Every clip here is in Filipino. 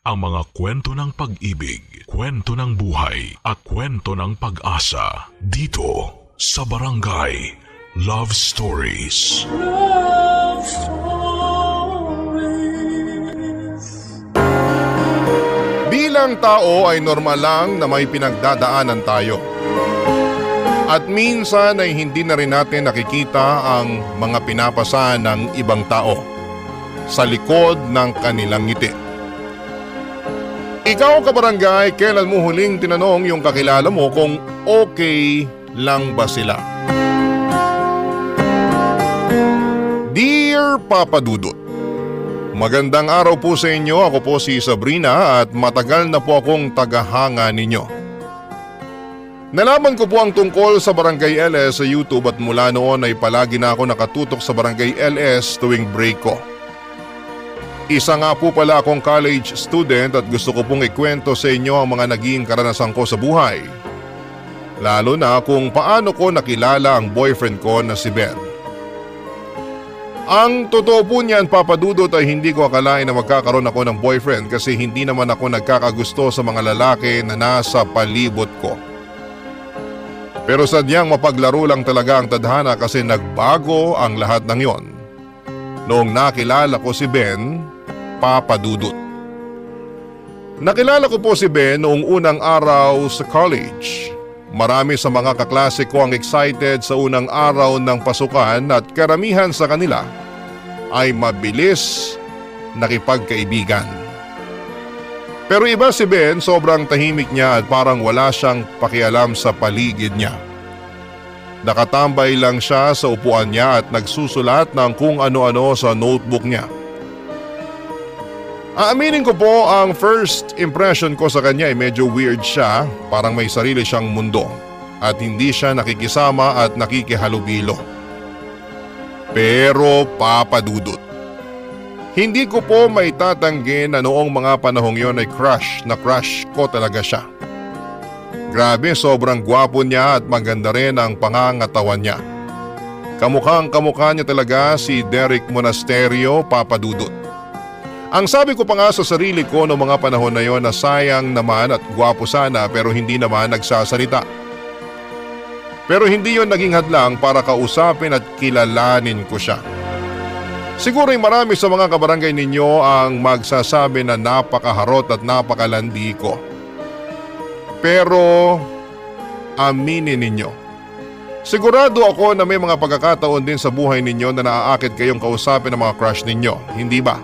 ang mga kwento ng pag-ibig, kwento ng buhay at kwento ng pag-asa dito sa Barangay Love Stories. Love Stories. Bilang tao ay normal lang na may pinagdadaanan tayo. At minsan ay hindi na rin natin nakikita ang mga pinapasa ng ibang tao sa likod ng kanilang ngiti. Ikaw, kabarangay, kailan mo huling tinanong yung kakilala mo kung okay lang ba sila? Dear Papa Dudut, magandang araw po sa inyo. Ako po si Sabrina at matagal na po akong tagahanga ninyo. Nalaman ko po ang tungkol sa Barangay LS sa YouTube at mula noon ay palagi na ako nakatutok sa Barangay LS tuwing break ko. Isa nga po pala akong college student at gusto ko pong ikwento sa inyo ang mga naging karanasan ko sa buhay. Lalo na kung paano ko nakilala ang boyfriend ko na si Ben. Ang totoo po niyan, Papa Dudut, ay hindi ko akalain na magkakaroon ako ng boyfriend kasi hindi naman ako nagkakagusto sa mga lalaki na nasa palibot ko. Pero sadyang mapaglaro lang talaga ang tadhana kasi nagbago ang lahat ng yon noong nakilala ko si Ben, Papa Dudut. Nakilala ko po si Ben noong unang araw sa college. Marami sa mga kaklase ko ang excited sa unang araw ng pasukan at karamihan sa kanila ay mabilis nakipagkaibigan. Pero iba si Ben, sobrang tahimik niya at parang wala siyang pakialam sa paligid niya. Nakatambay lang siya sa upuan niya at nagsusulat ng kung ano-ano sa notebook niya. Aaminin ko po, ang first impression ko sa kanya ay medyo weird siya, parang may sarili siyang mundo at hindi siya nakikisama at nakikihalubilo. Pero Papa Dudut, hindi ko po may tatanggi na noong mga panahong yon ay crush ko talaga siya. Grabe, sobrang gwapo niya at maganda rin ang pangangatawan niya. Kamukhang-kamukha niya talaga si Derek Monasterio, Papa Dudut. Ang sabi ko pa nga sa sarili ko noong mga panahon na yon na sayang naman at gwapo sana pero hindi naman nagsasalita. Pero hindi yon naging hadlang para kausapin at kilalanin ko siya. Siguro ay marami sa mga kabarangay ninyo ang magsasabi na napakaharot at napakalandi ko. Pero aminin ninyo, sigurado ako na may mga pagkakataon din sa buhay ninyo na naaakit kayong kausapin ng mga crush ninyo, hindi ba?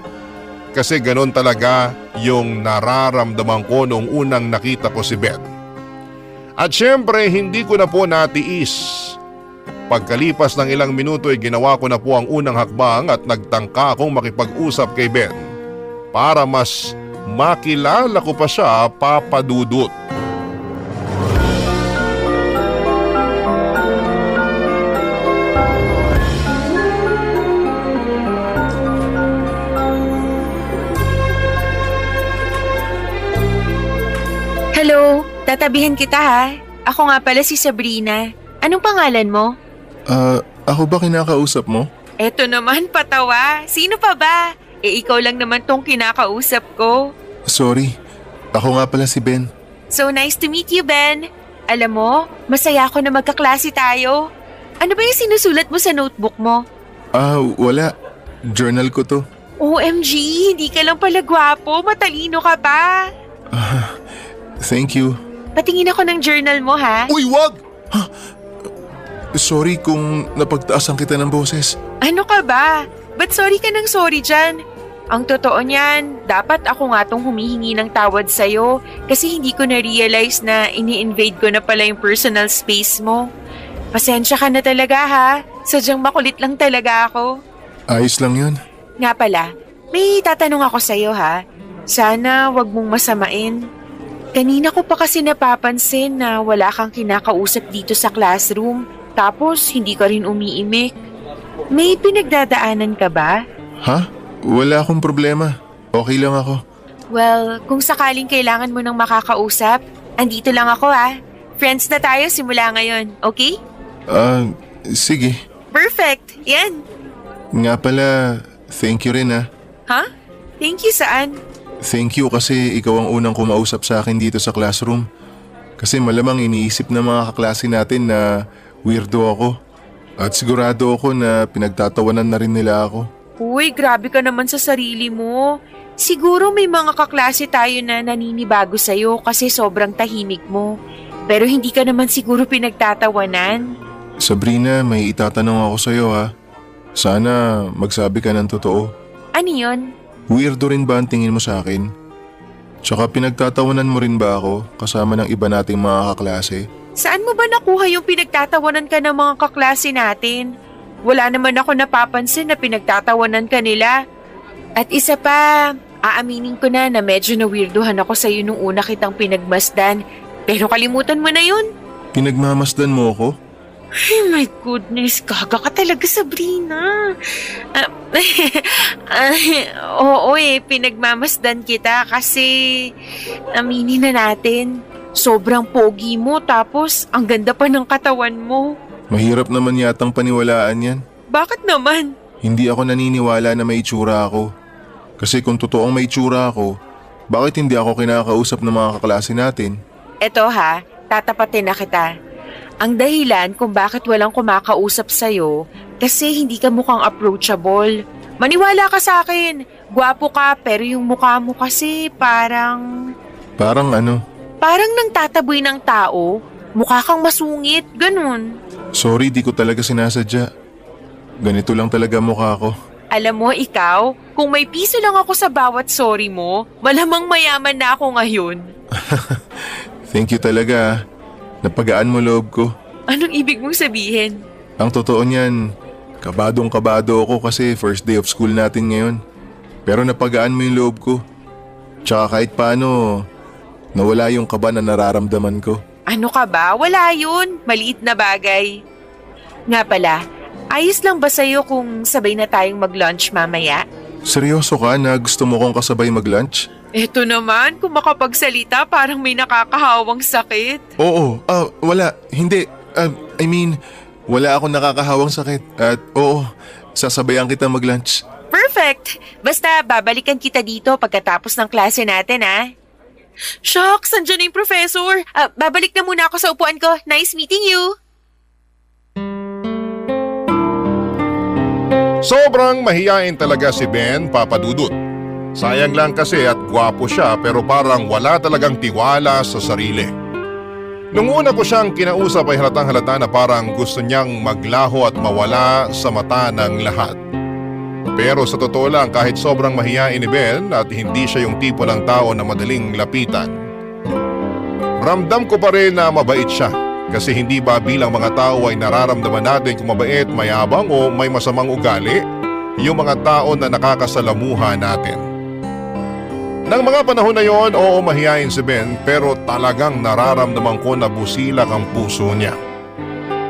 Kasi ganon talaga yung nararamdaman ko noong unang nakita ko si Ben. At syempre hindi ko na po natiis. Pagkalipas ng ilang minuto ay ginawa ko na po ang unang hakbang at nagtangka akong makipag-usap kay Ben para mas makilala ko pa siya, Papa Dudut. Hello, tatabihan kita ha. Ako nga pala si Sabrina. Anong pangalan mo? Ako ba kinakausap mo? Eto naman, patawa. Sino pa ba? Ikaw lang naman tong kinakausap ko. Sorry, ako nga pala si Ben. So nice to meet you, Ben. Alam mo, masaya ako na magkaklase tayo. Ano ba yung sinusulat mo sa notebook mo? Wala. Journal ko to. OMG, hindi ka lang pala gwapo. Matalino ka pa. Thank you. Patingin ako ng journal mo, ha? Uy, wag! Sorry kung napagtaasan kita ng boses. Ano ka ba? Ba't sorry ka ng sorry dyan? Ang totoo niyan, dapat ako nga tong humihingi ng tawad sa'yo kasi hindi ko na-realize na ini-invade ko na pala yung personal space mo. Pasensya ka na talaga ha, sadyang makulit lang talaga ako. Ayos lang yun. Nga pala, may tatanong ako sa'yo ha. Sana wag mong masamain. Kanina ko pa kasi napapansin na wala kang kinakausap dito sa classroom. Tapos, hindi ka rin umiimik. May pinagdadaanan ka ba? Ha? Wala akong problema. Okay lang ako. Well, kung sakaling kailangan mo ng makakausap, andito lang ako ah. Friends na tayo simula ngayon, okay? Sige. Perfect! Yan! Nga pala, thank you rin ah. Ha? Thank you saan? Thank you kasi ikaw ang unang kumausap sa akin dito sa classroom. Kasi malamang iniisip ng mga kaklase natin na weirdo ako. At sigurado ako na pinagtatawanan na rin nila ako. Uy, grabe ka naman sa sarili mo. Siguro may mga kaklase tayo na naninibago sa'yo kasi sobrang tahimik mo. Pero hindi ka naman siguro pinagtatawanan. Sabrina, may itatanong ako sa'yo ha. Sana magsabi ka ng totoo. Ano yun? Weirdo rin ba ang tingin mo sa akin? Tsaka pinagtatawanan mo rin ba ako kasama ng iba nating mga kaklase? Saan mo ba nakuha yung pinagtatawanan ka ng mga kaklase natin? Wala naman ako napapansin na pinagtatawanan ka nila. At isa pa, aaminin ko na medyo na-weirduhan ako sa'yo nung una kitang pinagmasdan. Pero kalimutan mo na yun. Pinagmamasdan mo ako? Ay, my goodness, gaga ka talaga, Sabrina. Oo pinagmamasdan kita kasi aminin na natin, sobrang pogi mo tapos ang ganda pa ng katawan mo. Mahirap naman yatang paniwalaan yan. Bakit naman? Hindi ako naniniwala na may itsura ako. Kasi kung totoong may itsura ako, bakit hindi ako kinakausap ng mga kaklase natin? Eto ha, tatapatin na kita. Ang dahilan kung bakit walang kumakausap sa'yo kasi hindi ka mukhang approachable. Maniwala ka sa akin, gwapo ka pero yung mukha mo kasi parang... Parang ano? Parang nang tataboy ng tao, mukha kang masungit, ganun. Sorry, di ko talaga sinasadya. Ganito lang talaga mukha ko. Alam mo ikaw, kung may piso lang ako sa bawat sorry mo, malamang mayaman na ako ngayon. Thank you talaga. Napagaan mo loob ko. Anong ibig mong sabihin? Ang totoo niyan, kabadong-kabado ako kasi first day of school natin ngayon. Pero napagaan mo yung loob ko. Tsaka kahit paano, nawala yung kaba na nararamdaman ko. Ano ka ba? Wala yun. Maliit na bagay. Nga pala, ayos lang ba sa'yo kung sabay na tayong mag-lunch mamaya? Seryoso ka na gusto mo kong kasabay mag-lunch? Eto naman, kung makapagsalita parang may nakakahawang sakit. Oo, wala, hindi. I mean, wala akong nakakahawang sakit. At oo, sasabayan kita mag-lunch. Perfect! Basta babalikan kita dito pagkatapos ng klase natin, ha? Shucks, andyan na yung professor. Babalik na muna ako sa upuan ko. Nice meeting you! Sobrang mahiyain talaga si Ben, Papa Dudut. Sayang lang kasi at gwapo siya pero parang wala talagang tiwala sa sarili. Nung una ko siyang kinausap ay halatang halata na parang gusto niyang maglaho at mawala sa mata ng lahat. Pero sa totoo lang kahit sobrang mahiyain ni Ben at hindi siya yung tipo ng tao na madaling lapitan, ramdam ko pa rin na mabait siya kasi hindi ba bilang mga tao ay nararamdaman natin kung mabait, mayabang o may masamang ugali yung mga tao na nakakasalamuha natin. Nang mga panahon na yon, oo mahihain si Ben pero talagang nararamdaman ko na busilak ang puso niya.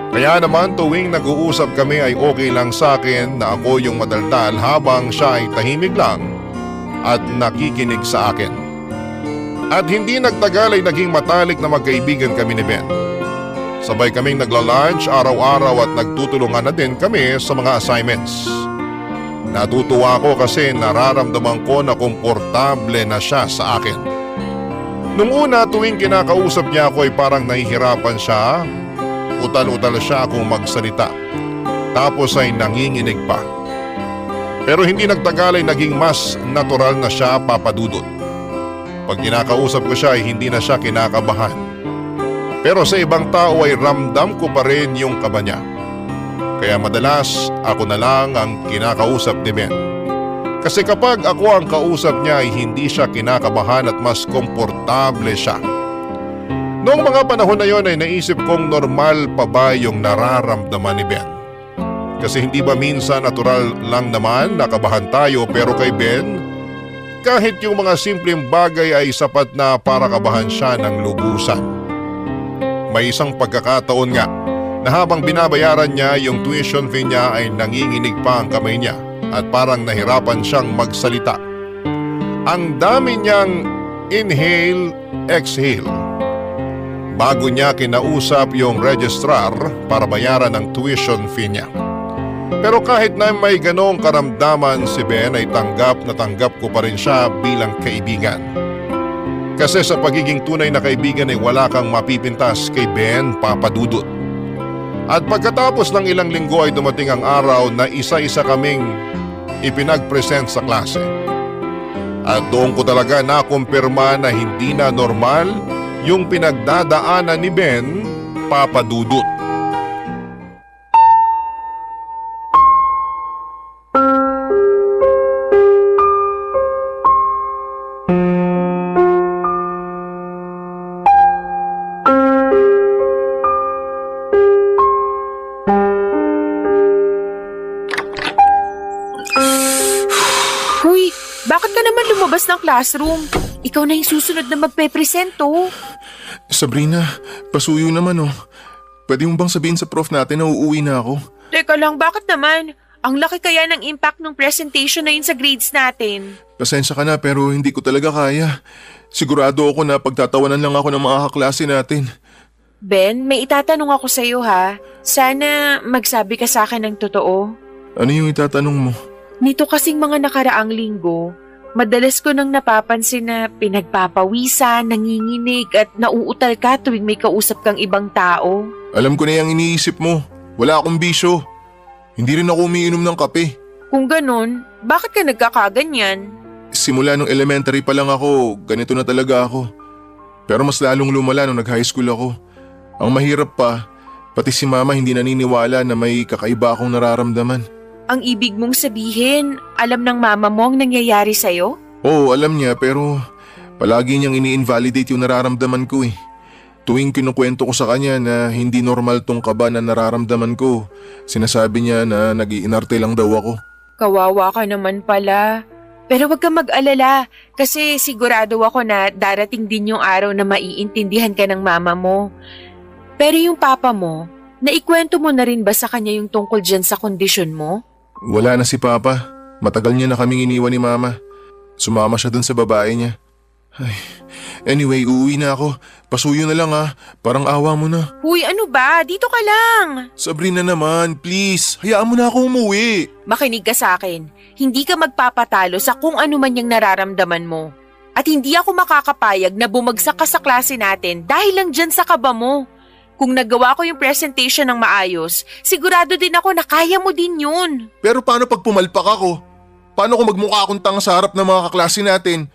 Kaya naman tuwing nag-uusap kami ay okay lang sa akin na ako yung madaldal habang siya ay tahimik lang at nakikinig sa akin. At hindi nagtagal ay naging matalik na magkaibigan kami ni Ben. Sabay kaming nagla-lunch araw-araw at nagtutulungan na din kami sa mga assignments. Natutuwa ako kasi nararamdaman ko na komportable na siya sa akin. Nung una tuwing kinakausap niya ako ay parang nahihirapan siya, utal-utal siya kung magsalita. Tapos ay nanginginig pa. Pero hindi nagtagal ay naging mas natural na siya, Papa Dudut. Pag kinakausap ko siya ay hindi na siya kinakabahan. Pero sa ibang tao ay ramdam ko pa rin yung kaba niya. Kaya madalas ako na lang ang kinakausap ni Ben. Kasi kapag ako ang kausap niya ay hindi siya kinakabahan at mas komportable siya. Noong mga panahon na yon ay naisip kong normal pa ba yung nararamdaman ni Ben. Kasi hindi ba minsan natural lang naman nakabahan tayo pero kay Ben, kahit yung mga simpleng bagay ay sapat na para kabahan siya ng lubusan. May isang pagkakataon nga na habang binabayaran niya yung tuition fee niya ay nanginginig pa ang kamay niya at parang nahirapan siyang magsalita. Ang dami niyang inhale, exhale. Bago niya kinausap yung registrar para bayaran ang tuition fee niya. Pero kahit na may ganong karamdaman si Ben ay tanggap na tanggap ko pa rin siya bilang kaibigan. Kasi sa pagiging tunay na kaibigan ay wala kang mapipintas kay Ben Papadudut. At pagkatapos ng ilang linggo ay dumating ang araw na isa-isa kaming ipinag-present sa klase. At doon ko talaga nakumpirma na hindi na normal yung pinagdadaanan ni Ben Papadudut. Huy, bakit ka naman lumabas ng classroom? Ikaw na yung susunod na magpe-present, oh. Sabrina, pasuyo naman oh. Pwede mo bang sabihin sa prof natin na uuwi na ako? Teka lang, bakit naman? Ang laki kaya ng impact ng presentation na yun sa grades natin. Pasensya ka na pero hindi ko talaga kaya. Sigurado ako na pagtatawanan lang ako ng mga kaklase natin. Ben, may itatanong ako sa'yo ha. Sana magsabi ka sa akin ng totoo. Ano yung itatanong mo? Nito kasing mga nakaraang linggo, madalas ko nang napapansin na pinagpapawisan, nanginginig at nauutal ka tuwing may kausap kang ibang tao. Alam ko na yung iniisip mo. Wala akong bisyo. Hindi rin ako umiinom ng kape. Kung ganun, bakit ka nagkakaganyan? Simula nung elementary pa lang ako, ganito na talaga ako. Pero mas lalong lumala nung nag-high school ako. Ang mahirap pa, pati si mama hindi naniniwala na may kakaiba akong nararamdaman. Ang ibig mong sabihin, alam ng mama mo ang nangyayari sa'yo? Oo, alam niya pero palagi niyang ini-invalidate yung nararamdaman ko eh. Tuwing kinukwento ko sa kanya na hindi normal tong kaba na nararamdaman ko, sinasabi niya na nag-iinarte lang daw ako. Kawawa ka naman pala. Pero wag kang mag-alala kasi sigurado ako na darating din yung araw na maiintindihan ka ng mama mo. Pero yung papa mo, naikwento mo na rin ba sa kanya yung tungkol dyan sa kondisyon mo? Wala na si Papa. Matagal niya na kaming iniwan ni Mama. Sumama siya dun sa babae niya. Ay, anyway, uuwi na ako. Pasuyo na lang ah. Parang awa mo na. Huy, ano ba? Dito ka lang. Sabrina naman, please. Hayaan mo na ako umuwi. Makinig ka sa akin. Hindi ka magpapatalo sa kung ano man yung nararamdaman mo. At hindi ako makakapayag na bumagsak ka sa klase natin dahil lang dyan sa kaba mo. Kung nagawa ko yung presentation ng maayos, sigurado din ako na kaya mo din yun. Pero paano pag pumalpak ako? Paano kung magmukha akong tanga sa harap ng mga kaklase natin?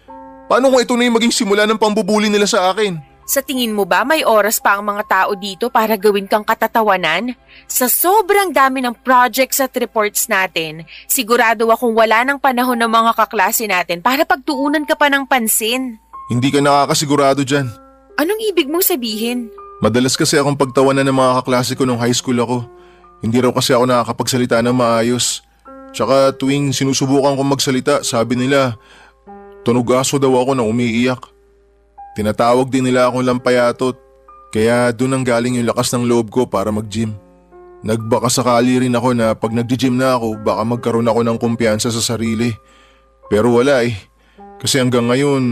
Paano kung ito na yung maging simula ng pambubuli nila sa akin? Sa tingin mo ba may oras pa ang mga tao dito para gawin kang katatawanan? Sa sobrang dami ng projects at reports natin, sigurado akong wala ng panahon ng mga kaklase natin para pagtuunan ka pa ng pansin. Hindi ka nakakasigurado dyan. Anong ibig mong sabihin? Madalas kasi akong pagtawanan ng mga kaklase ko nung high school ako. Hindi raw kasi ako nakakapagsalita ng maayos. Tsaka tuwing sinusubukan kong magsalita, sabi nila, tunog aso daw ako na umiiyak. Tinatawag din nila akong lampayatot. Kaya doon ang galing yung lakas ng loob ko para mag-gym. Nagbaka sakali rin ako na pag nag-gym na ako, baka magkaroon ako ng kumpiyansa sa sarili. Pero wala eh. Kasi hanggang ngayon,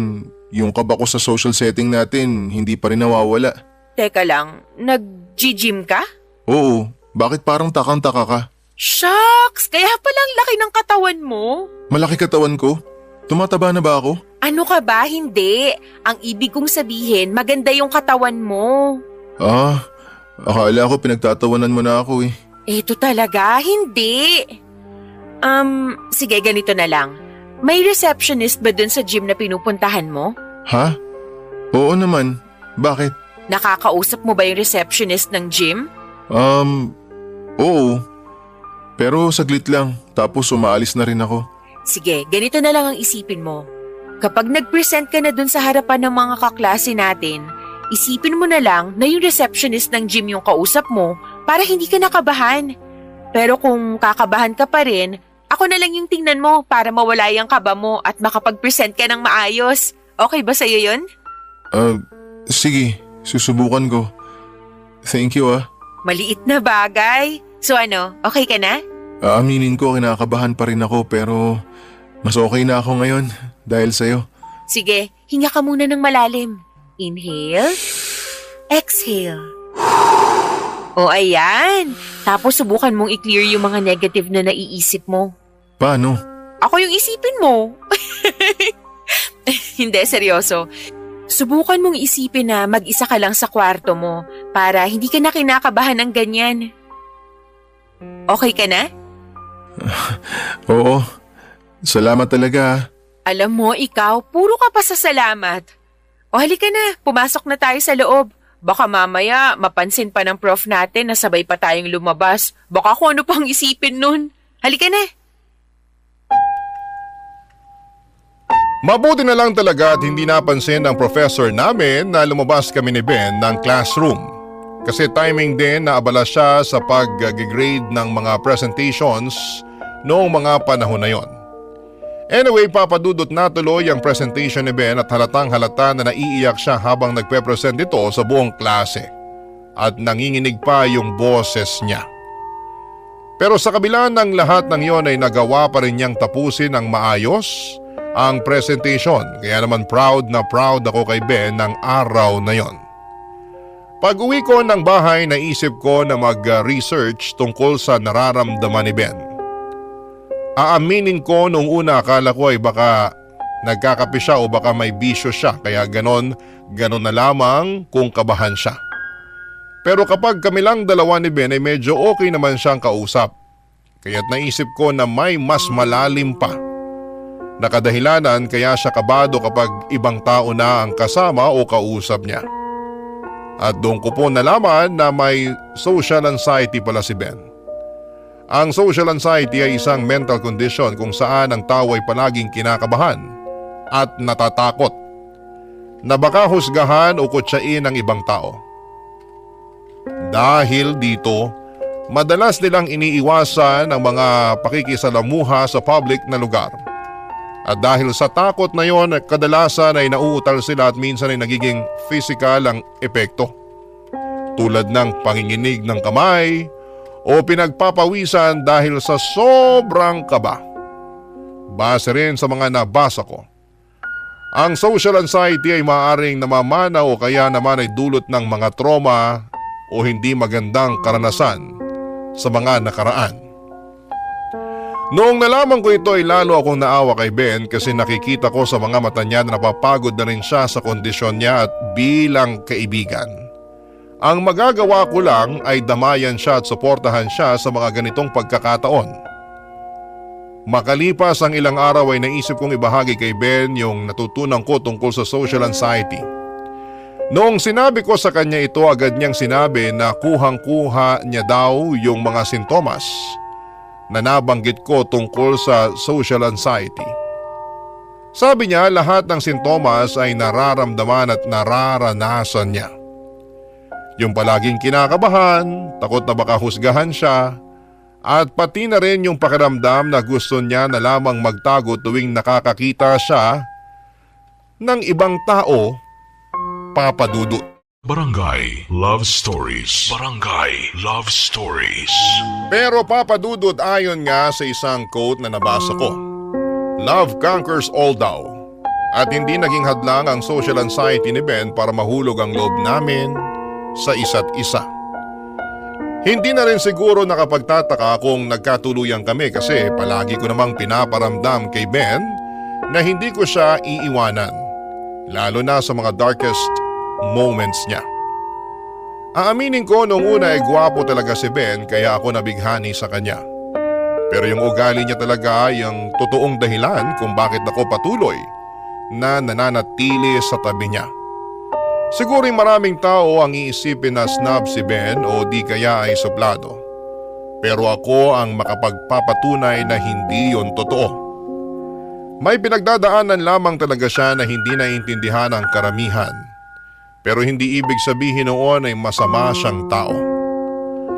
yung kaba ko sa social setting natin, hindi pa rin nawawala. Teka lang, nag-gym ka? Oo, bakit parang takang-taka ka? Shucks! Kaya palang laki ng katawan mo. Malaki katawan ko? Tumataba na ba ako? Ano ka ba? Hindi. Ang ibig kong sabihin, maganda yung katawan mo. Ah, akala ko pinagtatawanan mo na ako eh. Eto talaga? Hindi. Sige, ganito na lang. May receptionist ba dun sa gym na pinupuntahan mo? Ha? Oo naman. Bakit? Nakakausap mo ba yung receptionist ng gym? Oo. Pero saglit lang, tapos umaalis na rin ako. Sige, ganito na lang ang isipin mo. Kapag nag-present ka na dun sa harapan ng mga kaklase natin, isipin mo na lang na yung receptionist ng gym yung kausap mo para hindi ka nakabahan. Pero kung kakabahan ka pa rin, ako na lang yung tingnan mo para mawala yung kaba mo at makapag-present ka ng maayos. Okay ba sa'yo yun? Sige, susubukan ko. Thank you ah. Maliit na bagay. So ano, okay ka na? Aaminin ko, kinakabahan pa rin ako pero mas okay na ako ngayon dahil sa'yo. Sige, hinga ka muna ng malalim. Inhale. Exhale. O ayan, tapos subukan mong i-clear yung mga negative na naiisip mo. Paano? Ako yung isipin mo. Hindi, seryoso. Subukan mong isipin na mag-isa ka lang sa kwarto mo para hindi ka na kinakabahan ng ganyan. Okay ka na? Oo. Salamat talaga. Alam mo, ikaw, puro ka pa sa salamat. O halika na, pumasok na tayo sa loob. Baka mamaya mapansin pa ng prof natin na sabay pa tayong lumabas. Baka kung ano pang isipin nun. Halika na. Mabuti na lang talaga at hindi napansin ng professor namin na lumabas kami ni Ben ng classroom. Kasi timing din na abala siya sa pag-grade ng mga presentations noong mga panahon na yon. Anyway, papadudot na tuloy ang presentation ni Ben at halatang halata na naiiyak siya habang nagpe-present ito sa buong klase. At nanginginig pa yung boses niya. Pero sa kabila ng lahat ng yon ay nagawa pa rin niyang tapusin ng maayos ang presentation. Kaya naman proud na proud ako kay Ben ng araw na yon. Pag uwi ko ng bahay, naisip ko na mag-research tungkol sa nararamdaman ni Ben. Aaminin ko nung una akala ko ay baka nagkakape siya o baka may bisyo siya kaya ganon na lamang kung kabahan siya. Pero kapag kami lang dalawa ni Ben ay medyo okay naman siyang kausap. Kaya't naisip ko na may mas malalim pa na kadahilanan kaya siya kabado kapag ibang tao na ang kasama o kausap niya. At doon ko po nalaman na may social anxiety pala si Ben. Ang social anxiety ay isang mental condition kung saan ang tao ay palaging kinakabahan at natatakot na baka husgahan o kutsain ng ibang tao. Dahil dito, madalas nilang iniiwasan ang mga pakikisalamuha sa public na lugar. At dahil sa takot na yon, kadalasan ay nauutal sila at minsan ay nagiging physical ang epekto. Tulad ng panginginig ng kamay o pinagpapawisan dahil sa sobrang kaba. Base rin sa mga nabasa ko, ang social anxiety ay maaaring namamana o kaya naman ay dulot ng mga trauma o hindi magandang karanasan sa mga nakaraan. Noong nalaman ko ito ay lalo akong naawa kay Ben kasi nakikita ko sa mga mata niya na napapagod na rin siya sa kondisyon niya at bilang kaibigan. Ang magagawa ko lang ay damayan siya at suportahan siya sa mga ganitong pagkakataon. Makalipas ang ilang araw ay naisip kong ibahagi kay Ben yung natutunan ko tungkol sa social anxiety. Noong sinabi ko sa kanya ito, agad niyang sinabi na kuhang-kuha niya daw yung mga sintomas na nabanggit ko tungkol sa social anxiety. Sabi niya lahat ng sintomas ay nararamdaman at nararanasan niya. Yung palaging kinakabahan, takot na baka husgahan siya, at pati na rin yung pakiramdam na gusto niya na lamang magtago tuwing nakakakita siya ng ibang tao, papadudot. Barangay Love Stories. Barangay Love Stories. Pero papadudot ayon nga sa isang quote na nabasa ko, love conquers all daw. At hindi naging hadlang ang social anxiety ni Ben para mahulog ang loob namin sa isa't isa. Hindi na rin siguro nakapagtataka kung nagkatuluyan kami kasi palagi ko namang pinaparamdam kay Ben na hindi ko siya iiwanan, lalo na sa mga darkest moments niya. Aaminin ko noong una ay gwapo talaga si Ben kaya ako nabighani sa kanya. Pero yung ugali niya talaga yung totoong dahilan kung bakit ako patuloy na nananatili sa tabi niya. Siguro'y maraming tao ang iisipin na snob si Ben o di kaya ay suplado. Pero ako ang makapagpapatunay na hindi yon totoo. May pinagdadaanan lamang talaga siya na hindi naiintindihan ng karamihan. Pero hindi ibig sabihin noon ay masama siyang tao.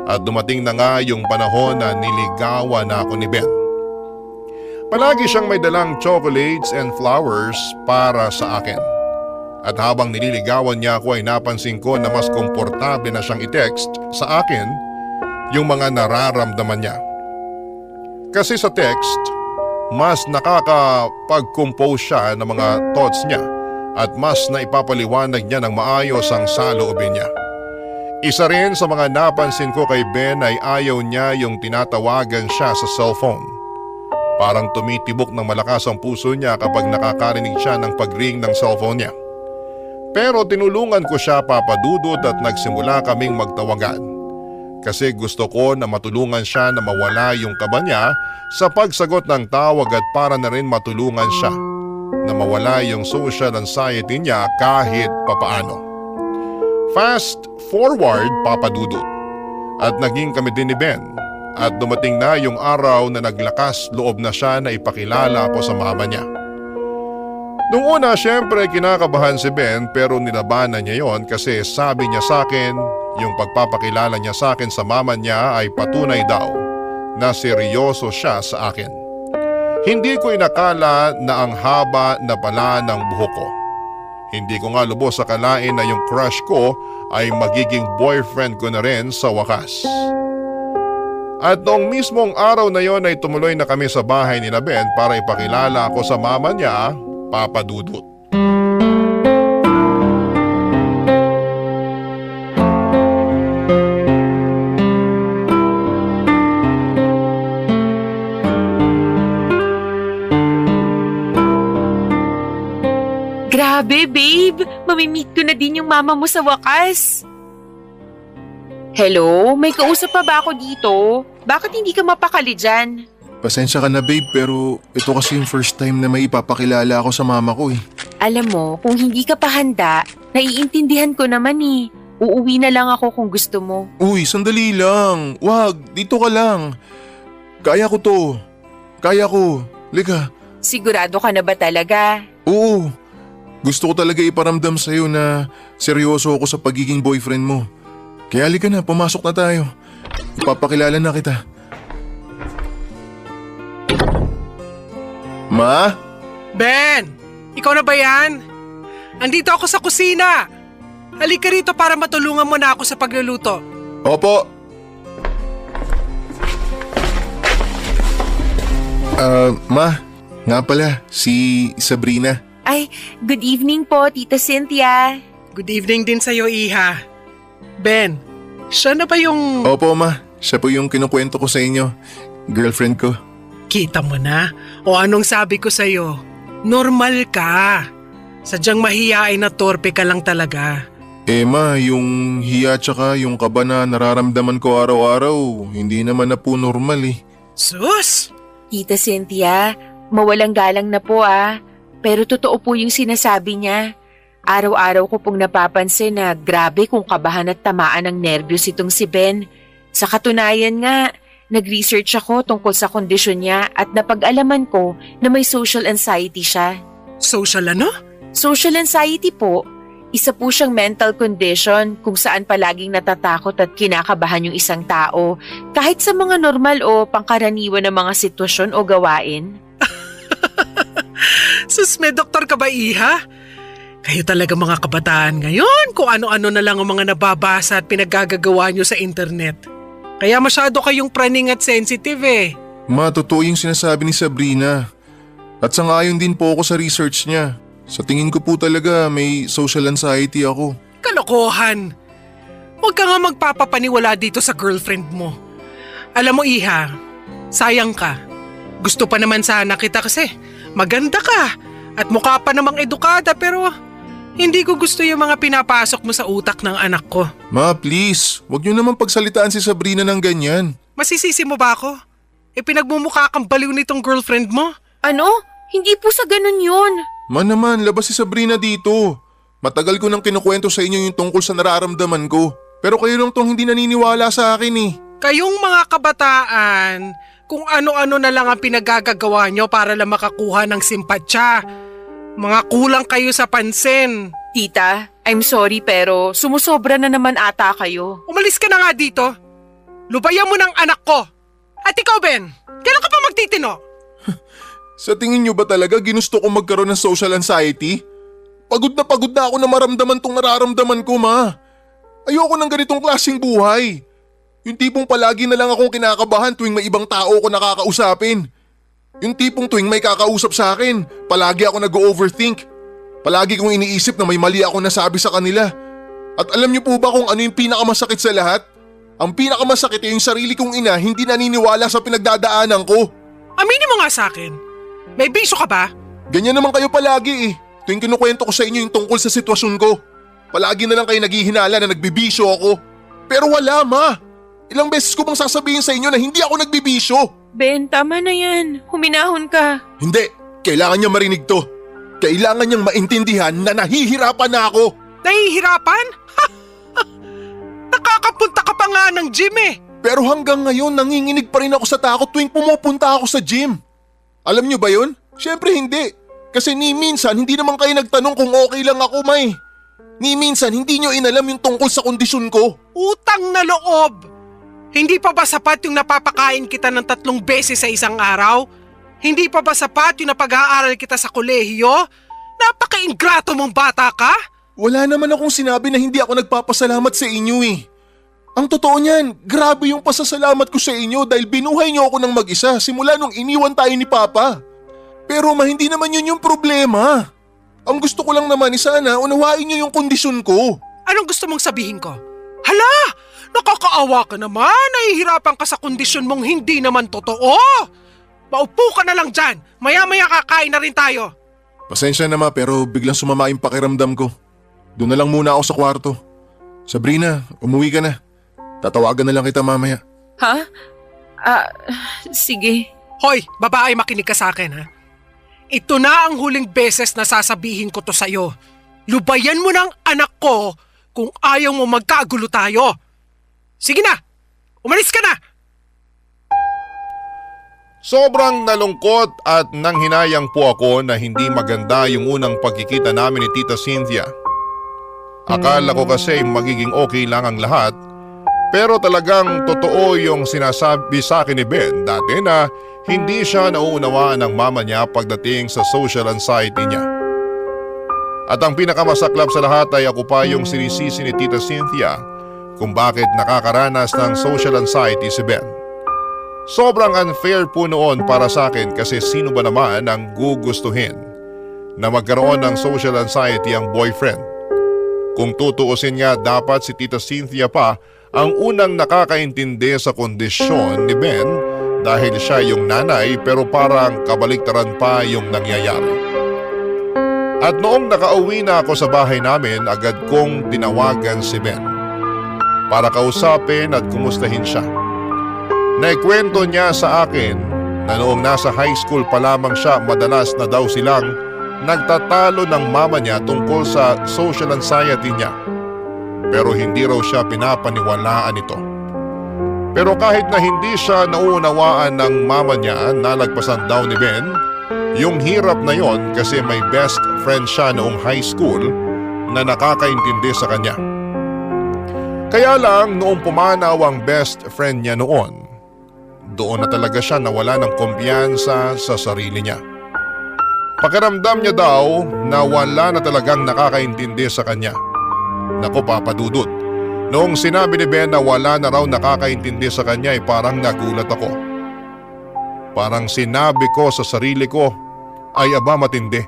At dumating na nga yung panahon na niligawan na ako ni Ben. Palagi siyang may dalang chocolates and flowers para sa akin. At habang nililigawan niya ako ay napansin ko na mas komportable na siyang i-text sa akin yung mga nararamdaman niya. Kasi sa text, mas nakakapag-compose siya ng mga thoughts niya at mas naipapaliwanag niya ng maayos ang saloobin niya. Isa rin sa mga napansin ko kay Ben ay ayaw niya yung tinatawagan siya sa cellphone. Parang tumitibok ng malakas ang puso niya kapag nakakarinig siya ng pag-ring ng cellphone niya. Pero tinulungan ko siya, Papa Dudut, at nagsimula kaming magtawagan. Kasi gusto ko na matulungan siya na mawala yung kaba niya sa pagsagot ng tawag at para na rin matulungan siya na mawala yung social anxiety niya kahit papaano. Fast forward, Papa Dudut, at naging kami din ni Ben. At dumating na yung araw na naglakas loob na siya na ipakilala ako sa mama niya. Nung una, syempre kinakabahan si Ben pero nilabanan niya yon kasi sabi niya sa akin, yung pagpapakilala niya sa akin sa mama niya ay patunay daw na seryoso siya sa akin. Hindi ko inakala na ang haba na pala ng buhok ko. Hindi ko nga lubos akalain na yung crush ko ay magiging boyfriend ko na rin sa wakas. At noong mismong araw na yon ay tumuloy na kami sa bahay ni Ben para ipakilala ako sa mama niya, Papa Dudut. Grabe, babe! Mamimit ko na din yung mama mo sa wakas. Hello? May kausap pa ba ako dito? Bakit hindi ka mapakali dyan? Pasensya ka na babe, pero ito kasi yung first time na may ipapakilala ako sa mama ko eh. Alam mo, kung hindi ka pa handa, naiintindihan ko naman eh. Uuwi na lang ako kung gusto mo. Uy, sandali lang. Wag, dito ka lang. Kaya ko to. Kaya ko. Lika. Sigurado ka na ba talaga? Oo. Gusto ko talaga iparamdam sa'yo na seryoso ako sa pagiging boyfriend mo. Kaya halika na, pumasok na tayo. Ipapakilala na kita. Ma? Ben! Ikaw na ba yan? Andito ako sa kusina. Halika rito para matulungan mo na ako sa pagluluto. Opo. Ma, nga pala, si Sabrina. Ay, good evening po, Tita Cynthia. Good evening din sa'yo, Iha. Ben, siya na ba yung... Opo, ma. Siya po yung kinukwento ko sa inyo. Girlfriend ko. Kita mo na? O anong sabi ko sa'yo? Normal ka. Sadyang mahiyain na torpe ka lang talaga. Ma, yung hiya tsaka yung kaba na nararamdaman ko araw-araw, hindi naman na po normal eh. Sus! Tita Cynthia, mawalang galang na po ah. Pero totoo po yung sinasabi niya. Araw-araw ko pong napapansin na grabe kung kabahan at tamaan ng nerbiyos itong si Ben. Sa katunayan nga, nag-research ako tungkol sa kondisyon niya at napag-alaman ko na may social anxiety siya. Social ano? Social anxiety po, isa po siyang mental condition kung saan palaging natatakot at kinakabahan yung isang tao kahit sa mga normal o pangkaraniwan na mga sitwasyon o gawain. Sus, may doktor ka ba, Iha? Kayo talaga mga kabataan ngayon kung ano-ano na lang ang mga nababasa at pinaggagawa nyo sa internet. Kaya masyado kayong praning at sensitive eh. Ma, totoo yung sinasabi ni Sabrina. At sangayon din po ako sa research niya. Sa tingin ko po talaga may social anxiety ako. Kalokohan. Huwag ka nga magpapapaniwala dito sa girlfriend mo. Alam mo, Iha, sayang ka. Gusto pa naman sana kita kasi maganda ka at mukha pa namang edukada pero hindi ko gusto yung mga pinapasok mo sa utak ng anak ko. Ma, please, wag niyo naman pagsalitaan si Sabrina ng ganyan. Masisisi mo ba ako? Pinagmumukha kang baliw nitong girlfriend mo? Ano? Hindi po sa ganun yun. Ma naman, labas si Sabrina dito. Matagal ko nang kinukwento sa inyo yung tungkol sa nararamdaman ko. Pero kayo lang tong hindi naniniwala sa akin eh. Kayong mga kabataan, kung ano-ano na lang ang pinagagagawa nyo para lang makakuha ng simpatsya. Mga kulang kayo sa pansin. Tita, I'm sorry pero sumusobra na naman ata kayo. Umalis ka na nga dito. Lubayan mo ng anak ko. At ikaw, Ben, kailan ka pa magtitino? Sa tingin nyo ba talaga ginusto ko magkaroon ng social anxiety? Pagod na ako na maramdaman tong nararamdaman ko, ma. Ayoko ng ganitong klaseng buhay. Yung tipong palagi na lang akong kinakabahan tuwing may ibang tao ko nakakausapin. Yung tipong tuwing may kakausap sa akin, palagi ako nag-overthink. Palagi kong iniisip na may mali ako nasabi sa kanila. At alam niyo po ba kung ano yung pinakamasakit sa lahat? Ang pinakamasakit ay yung sarili kong ina hindi naniniwala sa pinagdadaanan ko. Aminin mo nga sa akin. May bisyo ka ba? Ganyan naman kayo palagi eh. Tuwing kinukwento ko sa inyo yung tungkol sa sitwasyon ko. Palagi na lang kayo naghihinala na nagbibisyo ako. Pero wala ma. Ilang beses ko bang sasabihin sa inyo na hindi ako nagbibisyo? Ben, tama na yan. Huminahon ka. Hindi. Kailangan niya marinig to. Kailangan niyang maintindihan na nahihirapan na ako. Nahihirapan? Nakakapunta ka pa nga ng gym eh. Pero hanggang ngayon nanginginig pa rin ako sa takot tuwing pumupunta ako sa gym. Alam niyo ba yun? Siyempre hindi. Kasi ni minsan hindi naman kayo nagtanong kung okay lang ako, May. Ni minsan hindi niyo inalam yung tungkol sa kondisyon ko. Utang na loob. Hindi pa ba sapat yung napapakain kita ng 3 beses sa isang araw? Hindi pa ba sapat yung napag-aaral kita sa kolehiyo? Napaka-ingrato mong bata ka? Wala naman akong sinabi na hindi ako nagpapasalamat sa inyo eh. Ang totoo niyan, grabe yung pasasalamat ko sa inyo dahil binuhay niyo ako ng mag-isa simula nung iniwan tayo ni Papa. Pero hindi naman yun yung problema. Ang gusto ko lang naman sana unawain niyo yung kondisyon ko. Anong gusto mong sabihin ko? Hala! Nakakaawa ka naman! Nahihirapan ka sa kondisyon mong hindi naman totoo! Maupo ka na lang dyan! Maya-maya kakain na rin tayo! Pasensya na ma pero biglang sumama yung pakiramdam ko. Doon na lang muna ako sa kwarto. Sabrina, umuwi ka na. Tatawagan na lang kita mamaya. Ha? Sige. Hoy, babae, makinig ka sa akin ha. Ito na ang huling beses na sasabihin ko to sa'yo. Lubayan mo ng anak ko kung ayaw mo magkagulo tayo. Sige na, umalis ka na! Sobrang nalungkot at nanghinayang po ako na hindi maganda yung unang pagkikita namin ni Tita Cynthia. Akala ko kasi magiging okay lang ang lahat, pero talagang totoo yung sinasabi sa akin ni Ben dati na hindi siya nauunawaan ng mama niya pagdating sa social anxiety niya. At ang pinakamasaklap sa lahat ay ako pa yung sinisisi ni Tita Cynthia kung bakit nakakaranas ng social anxiety si Ben. Sobrang unfair po noon para sa akin kasi sino ba naman ang gugustuhin na magkaroon ng social anxiety ang boyfriend? Kung tutuusin nga dapat si Tita Cynthia pa ang unang nakakaintindi sa kondisyon ni Ben dahil siya yung nanay pero parang kabaliktaran pa yung nangyayari. At noong nakauwi na ako sa bahay namin agad kong tinawagan si Ben para kausapin at kumustahin siya. Naikwento niya sa akin na noong nasa high school pa lamang siya madalas na daw silang nagtatalo ng mama niya tungkol sa social anxiety niya. Pero hindi raw siya pinapaniwalaan ito. Pero kahit na hindi siya nauunawaan ng mama niya, nalagpasan daw ni Ben yung hirap na yon kasi may best friend siya noong high school na nakakaintindi sa kanya. Kaya lang noong pumanaw ang best friend niya noon, doon na talaga siya nawala ng kumpiyansa sa sarili niya. Pakiramdam niya daw na wala na talagang nakakaintindi sa kanya. Naku Papa Dudut, noong sinabi ni Ben na wala na raw nakakaintindi sa kanya ay parang nagulat ako. Parang sinabi ko sa sarili ko, ay aba matindi,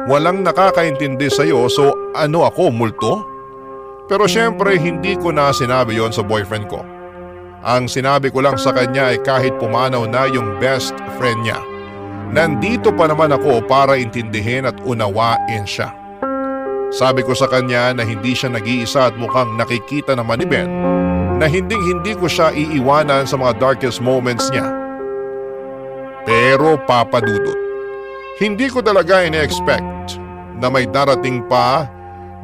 walang nakakaintindi sa iyo so ano ako, multo? Pero syempre hindi ko na sinabi yon sa boyfriend ko. Ang sinabi ko lang sa kanya ay kahit pumanaw na yung best friend niya, nandito pa naman ako para intindihin at unawain siya. Sabi ko sa kanya na hindi siya nag-iisa at mukhang nakikita naman ni Ben na hindi ko siya iiwanan sa mga darkest moments niya. Pero Papa Dudut, hindi ko talaga ine-expect na may darating pa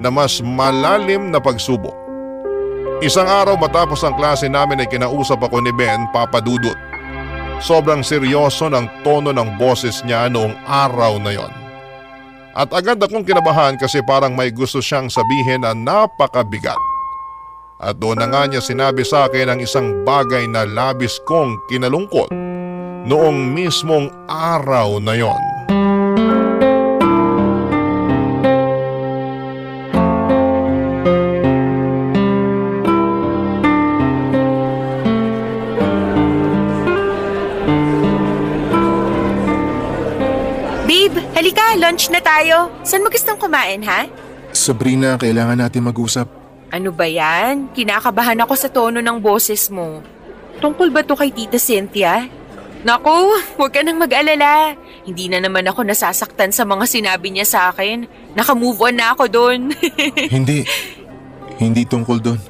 na mas malalim na pagsubok. Isang araw matapos ang klase namin ay kinausap ako ni Ben, Papa Dudut. Sobrang seryoso ng tono ng boses niya noong araw na yon. At agad akong kinabahan kasi parang may gusto siyang sabihin na napakabigat. At doon na nga niya sinabi sa akin ang isang bagay na labis kong kinalungkot noong mismong araw na yon. Halika, lunch na tayo. Saan mo gustong kumain, ha? Sabrina, kailangan natin mag-usap. Ano ba yan? Kinakabahan ako sa tono ng boses mo. Tungkol ba to kay Tita Cynthia? Naku, huwag ka nang mag-alala. Hindi na naman ako nasasaktan sa mga sinabi niya sa akin. Naka-move on na ako doon. Hindi. Hindi tungkol doon.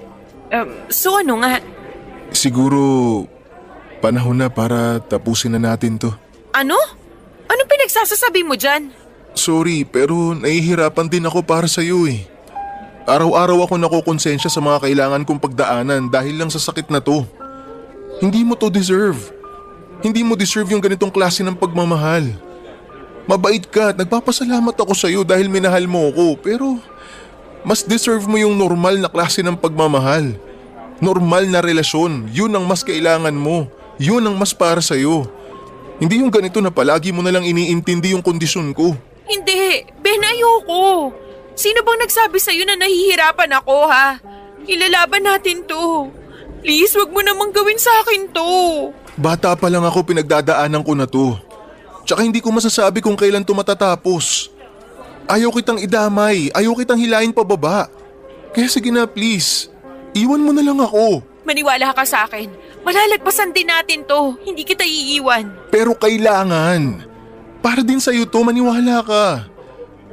So ano nga? Siguro panahon na para tapusin na natin to. Ano? Ano pinagsasasabi mo dyan? Sorry, pero nahihirapan din ako para sa'yo eh. Araw-araw ako nakukonsensya sa mga kailangan kong pagdaanan dahil lang sa sakit na to. Hindi mo to deserve. Hindi mo deserve yung ganitong klase ng pagmamahal. Mabait ka at nagpapasalamat ako sa'yo dahil minahal mo ako, pero mas deserve mo yung normal na klase ng pagmamahal. Normal na relasyon, yun ang mas kailangan mo. Yun ang mas para sa'yo. Hindi yung ganito na palagi mo nalang iniintindi yung kondisyon ko. Hindi, Ben, ayoko. Sino bang nagsabi sa'yo na nahihirapan ako, ha? Ilalaban natin to. Please, wag mo namang gawin sa akin to. Bata pa lang ako, pinagdadaanan ko na to. Tsaka hindi ko masasabi kung kailan to matatapos. Ayaw kitang idamay, ayaw kitang hilahin pababa. Kaya sige na please, iwan mo na lang ako. Maniwala ka sa akin. Malalagpasan din natin to. Hindi kita iiwan. Pero kailangan. Para din sa'yo to, maniwala ka.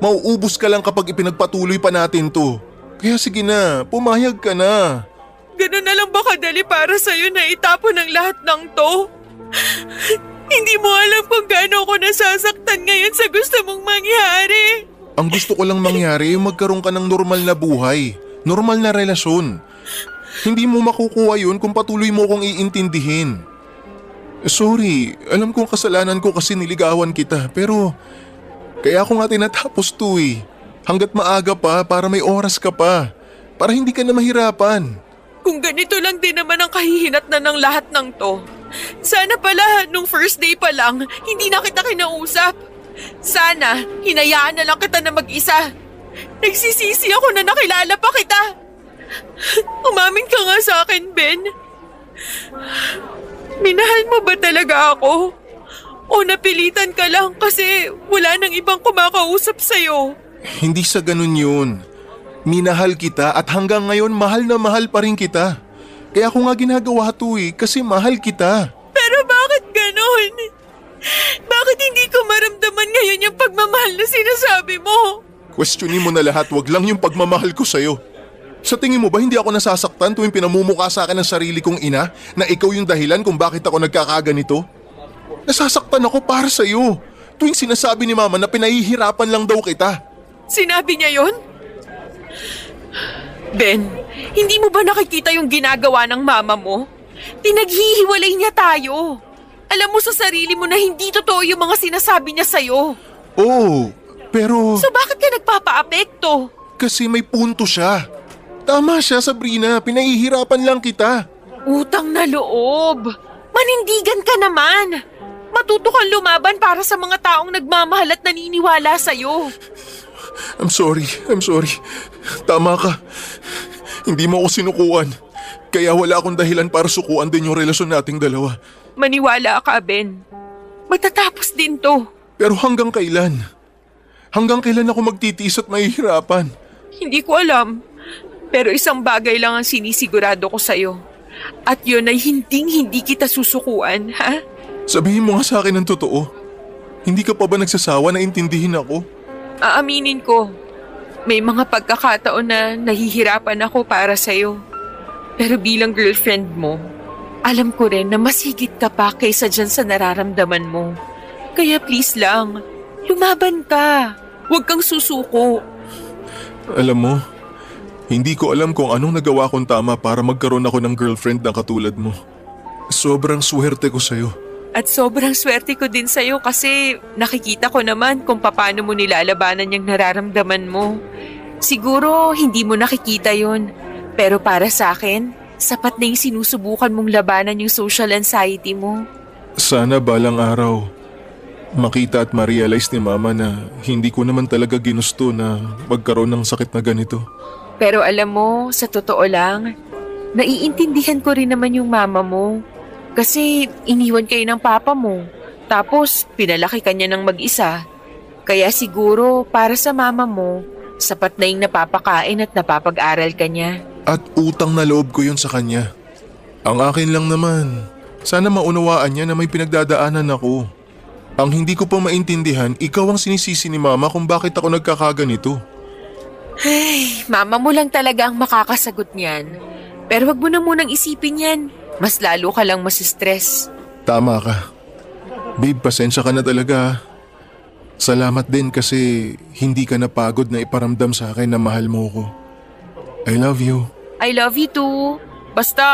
Mauubos ka lang kapag ipinagpatuloy pa natin to. Kaya sige na, pumayag ka na. Ganun na lang ba kadali para sa'yo na itapon ang lahat ng to? Hindi mo alam kung gaano ako nasasaktan ngayon sa gusto mong mangyari. Ang gusto ko lang mangyari ay magkaroon ka ng normal na buhay. Normal na relasyon. Hindi mo makukuha yun kung patuloy mo kong iintindihin. Sorry, alam kong kasalanan ko kasi niligawan kita, pero kaya ako nga tinatapos to eh. Hanggat maaga pa para may oras ka pa. Para hindi ka na mahirapan. Kung ganito lang din naman ang kahihinatnan ng lahat ng to. Sana pala, nung first day pa lang, hindi na kita kinausap. Sana, hinayaan na lang kita na mag-isa. Nagsisisi ako na nakilala pa kita. Umamin ka nga sa akin, Ben. Minahal mo ba talaga ako? O napilitan ka lang kasi wala nang ibang kumakausap sa'yo? Hindi sa ganun yun. Minahal kita at hanggang ngayon mahal na mahal pa rin kita. Kaya ako nga ginagawa to eh, kasi mahal kita. Pero bakit ganon? Bakit hindi ko maramdaman ngayon yung pagmamahal na sinasabi mo? Questionin mo na lahat, wag lang yung pagmamahal ko sa'yo. Sa tingin mo ba hindi ako nasasaktan tuwing pinamumukha sa akin ng sarili kong ina na ikaw yung dahilan kung bakit ako nagkakaganito? Nasasaktan ako para sa'yo. Tuwing sinasabi ni mama na pinahihirapan lang daw kita. Sinabi niya yon? Ben, hindi mo ba nakikita yung ginagawa ng mama mo? Pinaghihiwalay niya tayo. Alam mo sa sarili mo na hindi totoo yung mga sinasabi niya sa'yo. Oh, pero... So bakit ka nagpapa-apekto? Kasi may punto siya. Tama siya, Sabrina. Pinahihirapan lang kita. Utang na loob. Manindigan ka naman. Matuto kang lumaban para sa mga taong nagmamahal at naniniwala sa'yo. I'm sorry. Tama ka. Hindi mo ako sinukuan. Kaya wala akong dahilan para sukuan din yung relasyon nating dalawa. Maniwala ka, Ben. Matatapos din to. Pero hanggang kailan? Hanggang kailan ako magtitiis at mahihirapan? Hindi ko alam. Pero isang bagay lang ang sinisigurado ko sa'yo. At yun ay hindi kita susukuan, ha? Sabihin mo nga sa akin ng totoo. Hindi ka pa ba nagsasawa na intindihin ako? Aaminin ko, may mga pagkakataon na nahihirapan ako para sa'yo. Pero bilang girlfriend mo, alam ko rin na mas higit ka pa kaysa dyan sa nararamdaman mo. Kaya please lang, lumaban ka. Huwag kang susuko. Alam mo, hindi ko alam kung anong nagawa kong tama para magkaroon ako ng girlfriend na katulad mo. Sobrang swerte ko sa'yo. At sobrang swerte ko din sa'yo kasi nakikita ko naman kung paano mo nilalabanan yung nararamdaman mo. Siguro hindi mo nakikita yun. Pero para sa akin, sapat na yung sinusubukan mong labanan yung social anxiety mo. Sana balang araw, makita at ma-realize ni Mama na hindi ko naman talaga ginusto na magkaroon ng sakit na ganito. Pero alam mo, sa totoo lang, naiintindihan ko rin naman yung mama mo. Kasi iniwan kayo ng papa mo. Tapos pinalaki ka niya ng mag-isa. Kaya siguro para sa mama mo, sapat na yung napapakain at napapag-aral ka niya. At utang na loob ko yun sa kanya. Ang akin lang naman, sana maunawaan niya na may pinagdadaanan ako. Ang hindi ko pa maintindihan, ikaw ang sinisisi ni Mama kung bakit ako nagkakaganito. Ay, mama mo lang talaga ang makakasagot niyan. Pero wag mo na munang isipin yan. Mas lalo ka lang masistress. Tama ka. Babe, pasensya ka na talaga. Salamat din kasi hindi ka napagod na iparamdam sa akin na mahal mo ko. I love you. I love you too. Basta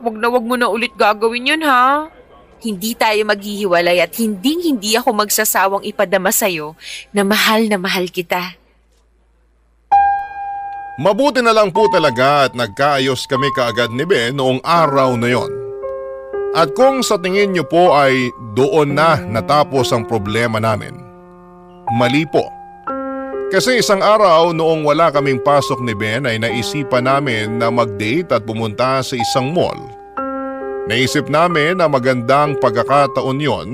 wag mo na ulit gagawin yun ha. Hindi tayo maghihiwalay at hindi ako magsasawang ipadama sa'yo na mahal kita. Mabuti na lang po talaga at nagkaayos kami kaagad ni Ben noong araw na yon. At kung sa tingin niyo po ay doon na natapos ang problema namin, mali po. Kasi isang araw noong wala kaming pasok ni Ben ay naisipan namin na mag-date at pumunta sa isang mall. Naisip namin na magandang pagkakataon yon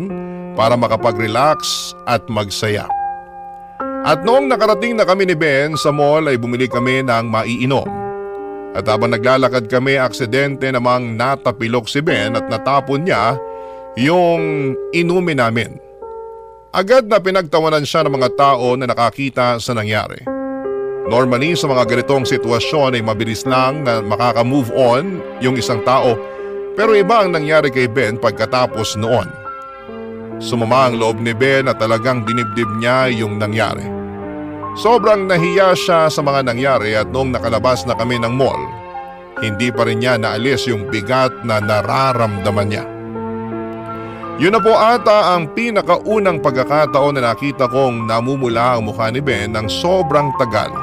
para makapag-relax at magsaya. At noong nakarating na kami ni Ben sa mall ay bumili kami ng maiinom. At habang naglalakad kami, aksidente namang natapilok si Ben at natapon niya yung inumin namin. Agad na pinagtawanan siya ng mga tao na nakakita sa nangyari. Normally sa mga ganitong sitwasyon ay mabilis lang na makaka-move on yung isang tao, pero iba ang nangyari kay Ben pagkatapos noon. Sumama ang loob ni Ben at talagang dinibdib niya yung nangyari. Sobrang nahiya siya sa mga nangyari at noong nakalabas na kami ng mall, hindi pa rin niya naalis yung bigat na nararamdaman niya. Yun na po ata ang pinakaunang pagkakataon na nakita kong namumula ang mukha ni Ben ng sobrang tagal.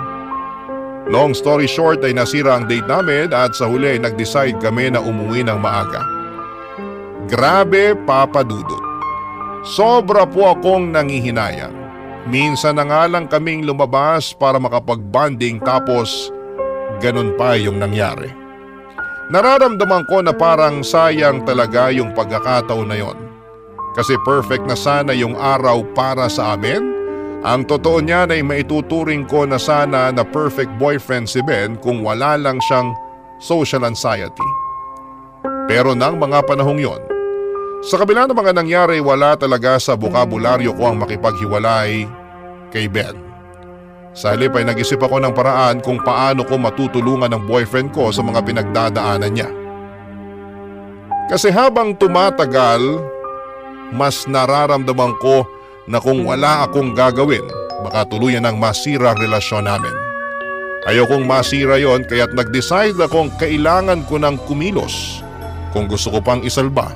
Long story short ay nasira ang date namin at sa huli ay nag-decide kami na umuwi ng maaga. Grabe, Papa Dudut. Sobra po akong nangihinayang. Minsan na nga lang kaming lumabas para makapag-bonding tapos ganun pa yung nangyari. Nararamdaman ko na parang sayang talaga yung pagkakataon na yon. Kasi perfect na sana yung araw para sa amin. Ang totoo niyan ay maituturing ko na sana na perfect boyfriend si Ben kung wala lang siyang social anxiety. Pero nang mga panahong yon, sa kabila ng mga nangyari, wala talaga sa bokabularyo ko ang makipaghiwalay kay Ben. Sa halip ay nag-isip ako ng paraan kung paano ko matutulungan ang boyfriend ko sa mga pinagdadaanan niya. Kasi habang tumatagal, mas nararamdaman ko na kung wala akong gagawin, baka tuluyan ang masira ang relasyon namin. Ayokong masira yon kaya't nag-decide akong kailangan ko ng kumilos kung gusto ko pang isalba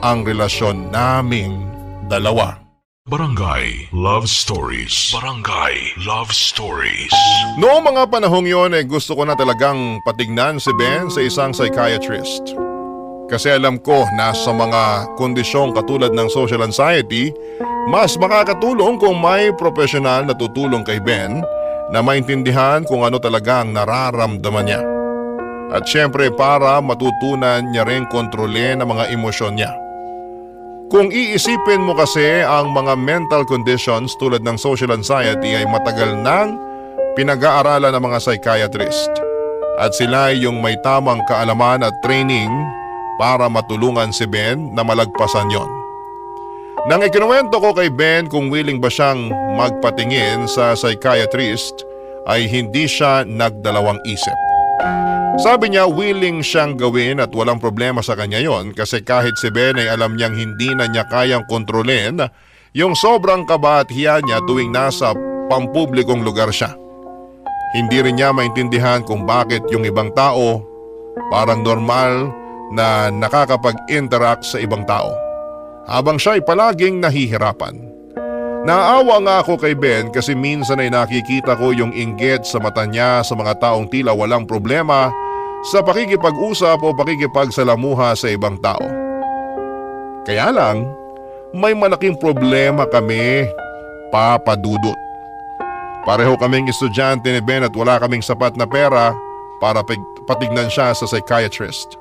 ang relasyon naming dalawa. Barangay Love Stories. Barangay Love Stories. Noong mga panahong yon ay gusto ko na talagang patignan si Ben sa isang psychiatrist. Kasi alam ko na sa mga kondisyong katulad ng social anxiety, mas makakatulong kung may profesional na tutulong kay Ben na maintindihan kung ano talagang nararamdaman niya. At syempre para matutunan niya rin kontrolin ang mga emosyon niya. Kung iisipin mo kasi ang mga mental conditions tulad ng social anxiety ay matagal nang pinag-aaralan ng mga psychiatrist. At sila yung may tamang kaalaman at training para matulungan si Ben na malagpasan yon. Nang ikinuwento ko kay Ben kung willing ba siyang magpatingin sa psychiatrist ay hindi siya nagdalawang isip. Sabi niya willing siyang gawin at walang problema sa kanya yon kasi kahit si Ben ay alam niyang hindi na niya kayang kontrolin yung sobrang kaba at hiya niya tuwing nasa pampublikong lugar siya. Hindi rin niya maintindihan kung bakit yung ibang tao parang normal na nakakapag-interact sa ibang tao habang siya ay palaging nahihirapan. Naawa nga ako kay Ben kasi minsan ay nakikita ko yung inggit sa mata niya sa mga taong tila walang problema sa pakikipag-usap o pakikipagsalamuha sa ibang tao. Kaya lang, may malaking problema kami, Papa Dudut. Pareho kaming estudyante ni Ben at wala kaming sapat na pera para patignan siya sa psychiatrist.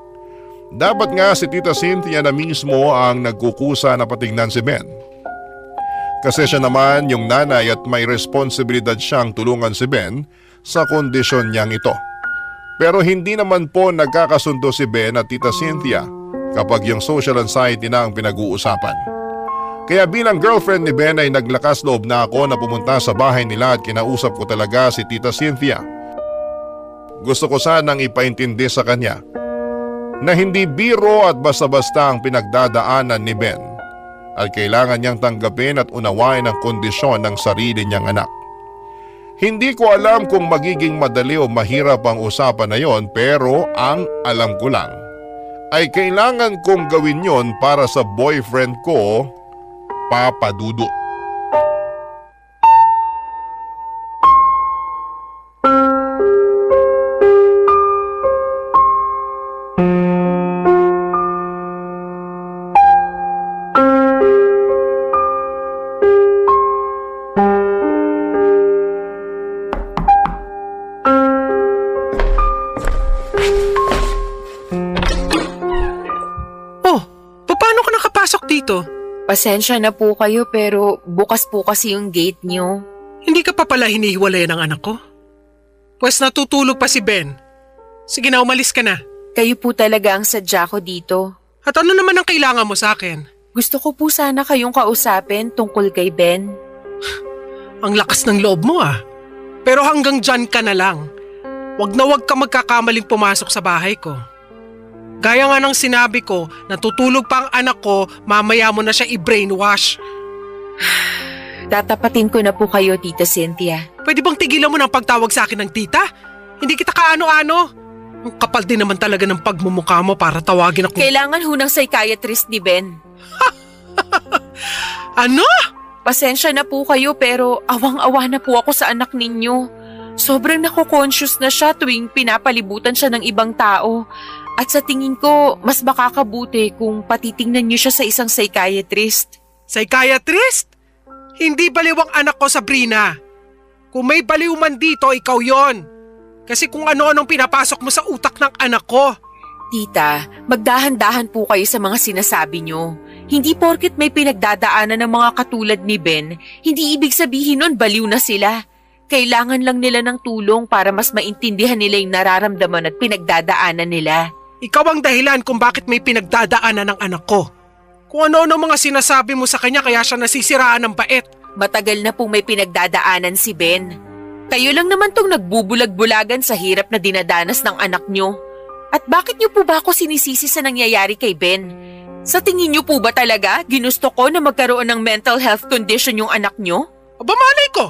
Dapat nga si Tita Cynthia na mismo ang nagkukusa na patignan si Ben. Kasi siya naman yung nanay at may responsibilidad siyang tulungan si Ben sa kondisyon niyang ito. Pero hindi naman po nagkakasundo si Ben at Tita Cynthia kapag yung social anxiety na ang pinag-uusapan. Kaya bilang girlfriend ni Ben ay naglakas loob na ako na pumunta sa bahay nila at kinausap ko talaga si Tita Cynthia. Gusto ko sanang ipaintindi sa kanya na hindi biro at basta-basta ang pinagdadaanan ni Ben at kailangan niyang tanggapin at unawain ang kondisyon ng sarili niyang anak. Hindi ko alam kung magiging madali o mahirap ang usapan na yon, pero ang alam ko lang ay kailangan kong gawin yon para sa boyfriend ko, Papa Dudut. Oh, paano ka nakapasok dito? Pasensya na po kayo pero bukas po kasi yung gate niyo. Hindi ka pa pala hinihiwalay ng anak ko? Pwes natutulog pa si Ben. Sige na, umalis ka na. Kayo po talaga ang sadya ko dito. At ano naman ang kailangan mo sa akin? Gusto ko po sana kayong kausapin tungkol kay Ben. Ang lakas ng loob mo ah. Pero hanggang dyan ka na lang. Wag na wag ka magkakamaling pumasok sa bahay ko. Gaya nga ng sinabi ko, natutulog pa ang anak ko, mamaya mo na siya i-brainwash. Tatapatin ko na po kayo, Tita Cynthia. Pwede bang tigilan mo ng pagtawag sa akin ng tita? Hindi kita kaano-ano. Ang kapal din naman talaga ng pagmumukha mo para tawagin ako. Kailangan ho ng psychiatrist ni Ben. Ano? Pasensya na po kayo pero awang-awa na po ako sa anak ninyo. Sobrang nako-conscious na siya tuwing pinapalibutan siya ng ibang tao. At sa tingin ko, mas makakabuti kung patitingnan niyo siya sa isang psychiatrist. Psychiatrist? Hindi baliw ang anak ko, Sabrina. Kung may baliw man dito, ikaw yon. Kasi kung ano-anong pinapasok mo sa utak ng anak ko. Tita, magdahan-dahan po kayo sa mga sinasabi niyo. Hindi porket may pinagdadaanan ng mga katulad ni Ben, hindi ibig sabihin nun baliw na sila. Kailangan lang nila ng tulong para mas maintindihan nila yung nararamdaman at pinagdadaanan nila. Ikaw ang dahilan kung bakit may pinagdadaanan ng anak ko. Kung ano-ano mga sinasabi mo sa kanya kaya siya nasisiraan ng bait. Matagal na pong may pinagdadaanan si Ben. Kayo lang naman tong nagbubulag-bulagan sa hirap na dinadanas ng anak nyo. At bakit nyo po ba ako sinisisi sa nangyayari kay Ben? Sa tingin nyo po ba talaga ginusto ko na magkaroon ng mental health condition yung anak nyo? Aba malay ko!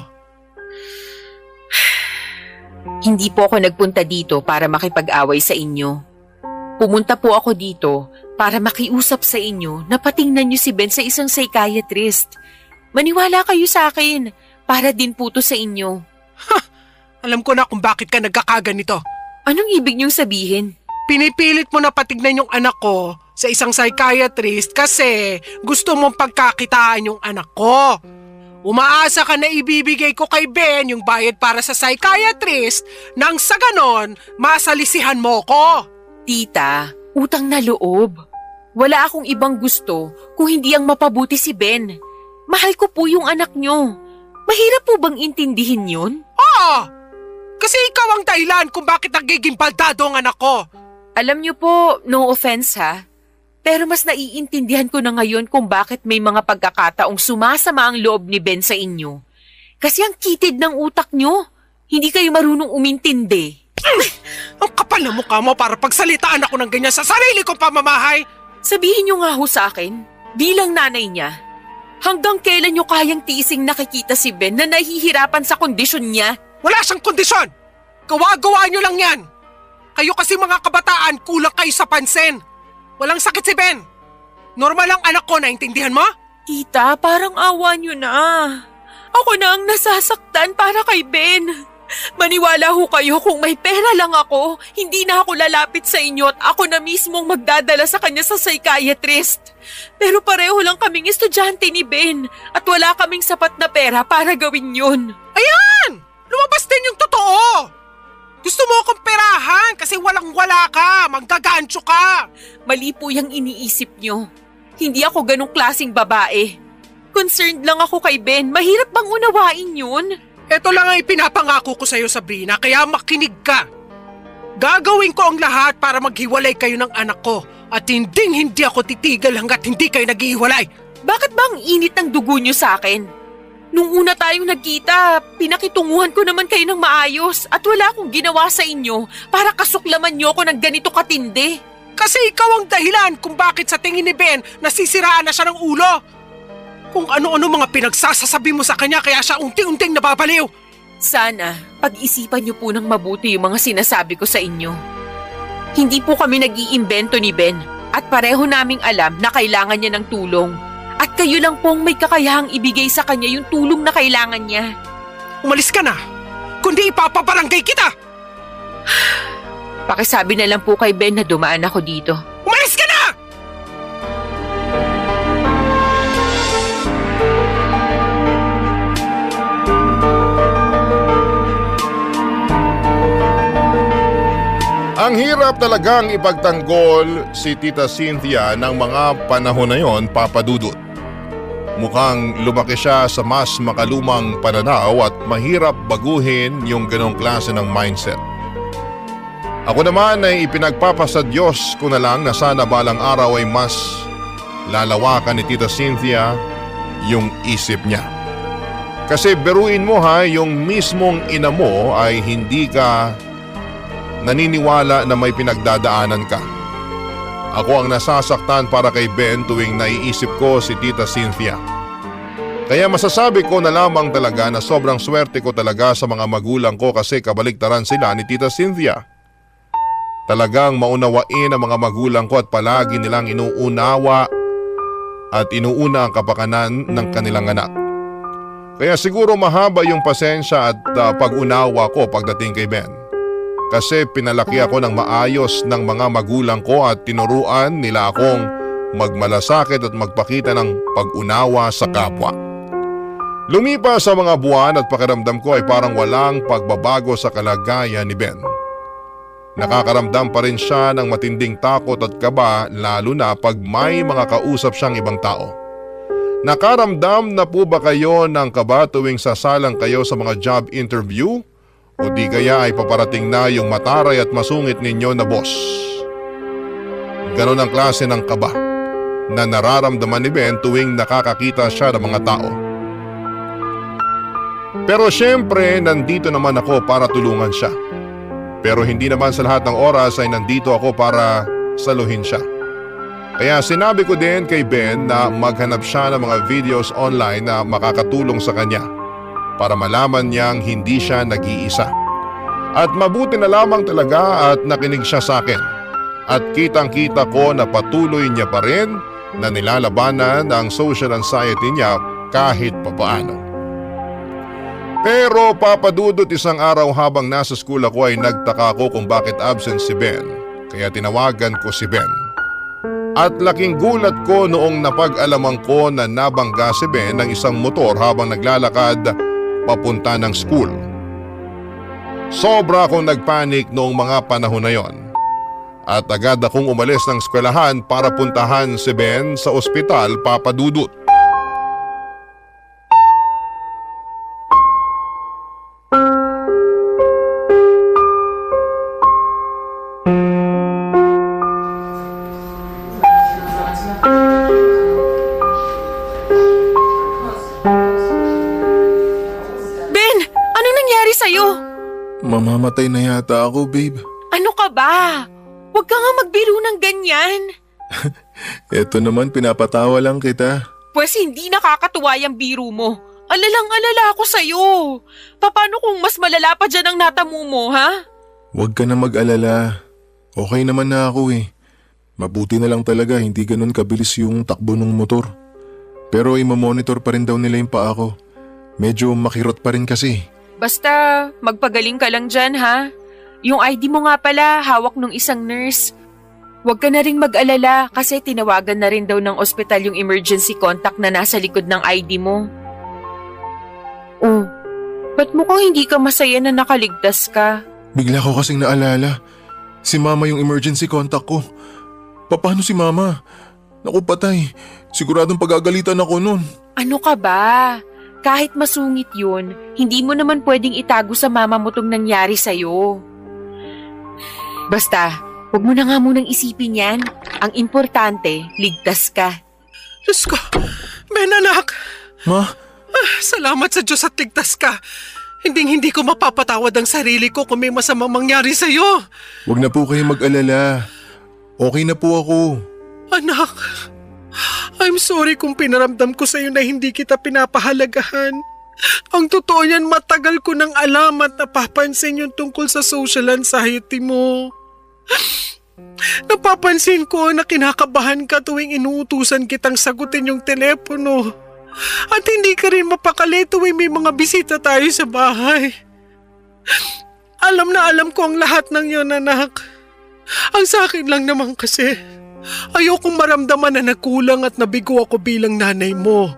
Hindi po ako nagpunta dito para makipag-away sa inyo. Pumunta po ako dito para makiusap sa inyo na patingnan nyo si Ben sa isang psychiatrist. Maniwala kayo sa akin, para din po to sa inyo. Alam ko na kung bakit ka nagkakaganito. Anong ibig niyong sabihin? Pinipilit mo na patignan yung anak ko sa isang psychiatrist kasi gusto mong pagkakitaan yung anak ko. Umaasa ka na ibibigay ko kay Ben yung bayad para sa psychiatrist nang sa ganon masalisihan mo ko. Tita, utang na loob. Wala akong ibang gusto kung hindi ang mapabuti si Ben. Mahal ko po yung anak niyo. Mahirap po bang intindihin yun? Oo! Kasi ikaw ang dahilan kung bakit nagiging baldado ang anak ko. Alam niyo po, no offense ha, pero mas naiintindihan ko na ngayon kung bakit may mga pagkakataong sumasama ang loob ni Ben sa inyo. Kasi ang kitid ng utak niyo, hindi kayo marunong umintindi. Ang kapal na mukha mo para pagsalitaan ako ng ganyan sa sarili kong pamamahay. Sabihin niyo nga ho sa akin, bilang nanay niya, hanggang kailan niyo kayang tiising nakikita si Ben na nahihirapan sa kondisyon niya? Wala siyang kondisyon. Gawa-gawa niyo lang yan. Kayo kasi mga kabataan, kulang kayo sa pansin. Walang sakit si Ben. Normal ang anak ko, naintindihan mo? Tita, parang awa niyo na. Ako na ang nasasaktan para kay Ben. Maniwala ho kayo kung may pera lang ako, hindi na ako lalapit sa inyo at ako na mismong magdadala sa kanya sa psychiatrist. Pero pareho lang kaming estudyante ni Ben at wala kaming sapat na pera para gawin yun. Ayan! Lumabas din yung totoo! Gusto mo akong perahan kasi walang-wala ka, manggagancho ka. Mali po yung iniisip nyo. Hindi ako ganong klaseng babae. Concerned lang ako kay Ben, mahirap bang unawain yun? Ito lang ang ipinapangako ko sa'yo, Sabrina, kaya makinig ka. Gagawin ko ang lahat para maghiwalay kayo ng anak ko at hindi ako titigil hanggat hindi kayo naghihiwalay. Bakit ba ang init ng dugo niyo sa akin? Nung una tayong nagkita, pinakitunguhan ko naman kayo ng maayos at wala akong ginawa sa inyo para kasuklaman niyo ako ng ganito katindi. Kasi ikaw ang dahilan kung bakit sa tingin ni Ben nasisiraan na siya ng ulo. Kung ano-ano mga pinagsasasabi mo sa kanya kaya siya unti-unting nababaliw. Sana, pag-isipan niyo po ng mabuti yung mga sinasabi ko sa inyo. Hindi po kami nag-iimbento ni Ben at pareho naming alam na kailangan niya ng tulong. At kayo lang pong may kakayahang ibigay sa kanya yung tulong na kailangan niya. Umalis ka na, kundi ipapabarangay kita! Pakisabi na lang po kay Ben na dumaan ako dito. Umalis ka na! Ang hirap talagang ipagtanggol si Tita Cynthia ng mga panahon na yon, Papa Dudut. Mukhang lumaki siya sa mas makalumang pananaw at mahirap baguhin yung ganong klase ng mindset. Ako naman ay ipinagpapasa Diyos ko na lang na sana balang araw ay mas lalawakan ni Tita Cynthia yung isip niya. Kasi beruin mo ha, yung mismong ina mo ay hindi ka naniniwala na may pinagdadaanan ka. Ako ang nasasaktan para kay Ben tuwing naiisip ko si Tita Cynthia. Kaya masasabi ko na lamang talaga na sobrang swerte ko talaga sa mga magulang ko kasi kabaliktaran sila ni Tita Cynthia. Talagang maunawain ang mga magulang ko at palagi nilang inuunawa at inuuna ang kapakanan ng kanilang anak. Kaya siguro mahaba yung pasensya at pag-unawa ko pagdating kay Ben. Kasi pinalaki ako ng maayos ng mga magulang ko at tinuruan nila akong magmalasakit at magpakita ng pag-unawa sa kapwa. Lumipas sa mga buwan at pakiramdam ko ay parang walang pagbabago sa kalagayan ni Ben. Nakakaramdam pa rin siya ng matinding takot at kaba lalo na pag may mga kausap siyang ibang tao. Nakaramdam na po ba kayo ng kaba tuwing sasalang kayo sa mga job interview? O di kaya ay paparating na yung mataray at masungit ninyo na boss? Ganon ang klase ng kaba na nararamdaman ni Ben tuwing nakakakita siya ng mga tao. Pero syempre nandito naman ako para tulungan siya. Pero hindi naman sa lahat ng oras ay nandito ako para saluhin siya. Kaya sinabi ko din kay Ben na maghanap siya ng mga videos online na makakatulong sa kanya para malaman niyang hindi siya nag-iisa. At mabuti na lamang talaga at nakinig siya sa akin. At kitang-kita ko na patuloy niya pa rin na nilalabanan ang social anxiety niya kahit papaano. Pero papadudot isang araw habang nasa school ako ay nagtaka ko kung bakit absent si Ben. Kaya tinawagan ko si Ben. At laking gulat ko noong napag-alaman ko na nabangga si Ben ng isang motor habang naglalakad papunta ng school. Sobra akong nagpanik noong mga panahon na yon. At agad akong umalis ng eskwelahan para puntahan si Ben sa ospital, Papa Dudut. Mamamatay na yata ako, babe. Ano ka ba? Huwag ka nga magbiro ng ganyan. Eto naman, pinapatawa lang kita. Pwes hindi nakakatuwa yung biro mo. Alalang-alala ako sa'yo. Paano kung mas malala pa dyan ang natamo mo, ha? Huwag ka na mag-alala. Okay naman na ako eh. Mabuti na lang talaga hindi ganun kabilis yung takbo ng motor. Pero imamonitor pa rin daw nila yung paa ko. Medyo makirot pa rin kasi. Basta magpagaling ka lang dyan, ha? Yung ID mo nga pala, hawak nung isang nurse. Huwag ka na rin mag-alala kasi tinawagan na rin daw ng ospital yung emergency contact na nasa likod ng ID mo. Oh, ba't mukhang hindi ka masaya na nakaligtas ka? Bigla ko kasing naalala. Si Mama yung emergency contact ko. Paano si Mama? Naku patay, siguradong pagagalitan ako nun. Ano ka ba? Kahit masungit yun, hindi mo naman pwedeng itago sa mama mo tong nangyari sa'yo. Basta, huwag mo na nga munang isipin yan. Ang importante, ligtas ka. Diyos ko, Ben anak, Ma, salamat sa Diyos at ligtas ka. Hindi ko mapapatawad ang sarili ko kung may masamang mangyari sa'yo. wag na po kayo mag-alala. Okay na po ako. Anak, I'm sorry kung pinaramdam ko sa'yo na hindi kita pinapahalagahan. Ang totoo niyan, matagal ko nang alam at napapansin yung tungkol sa social anxiety mo. Napapansin ko na kinakabahan ka tuwing inuutusan kitang sagutin yung telepono. At hindi ka rin mapakali tuwing may mga bisita tayo sa bahay. Alam na alam ko ang lahat ng yun, anak. Ang sa akin lang naman kasi, ayokong maramdaman na nagkulang at nabigo ako bilang nanay mo.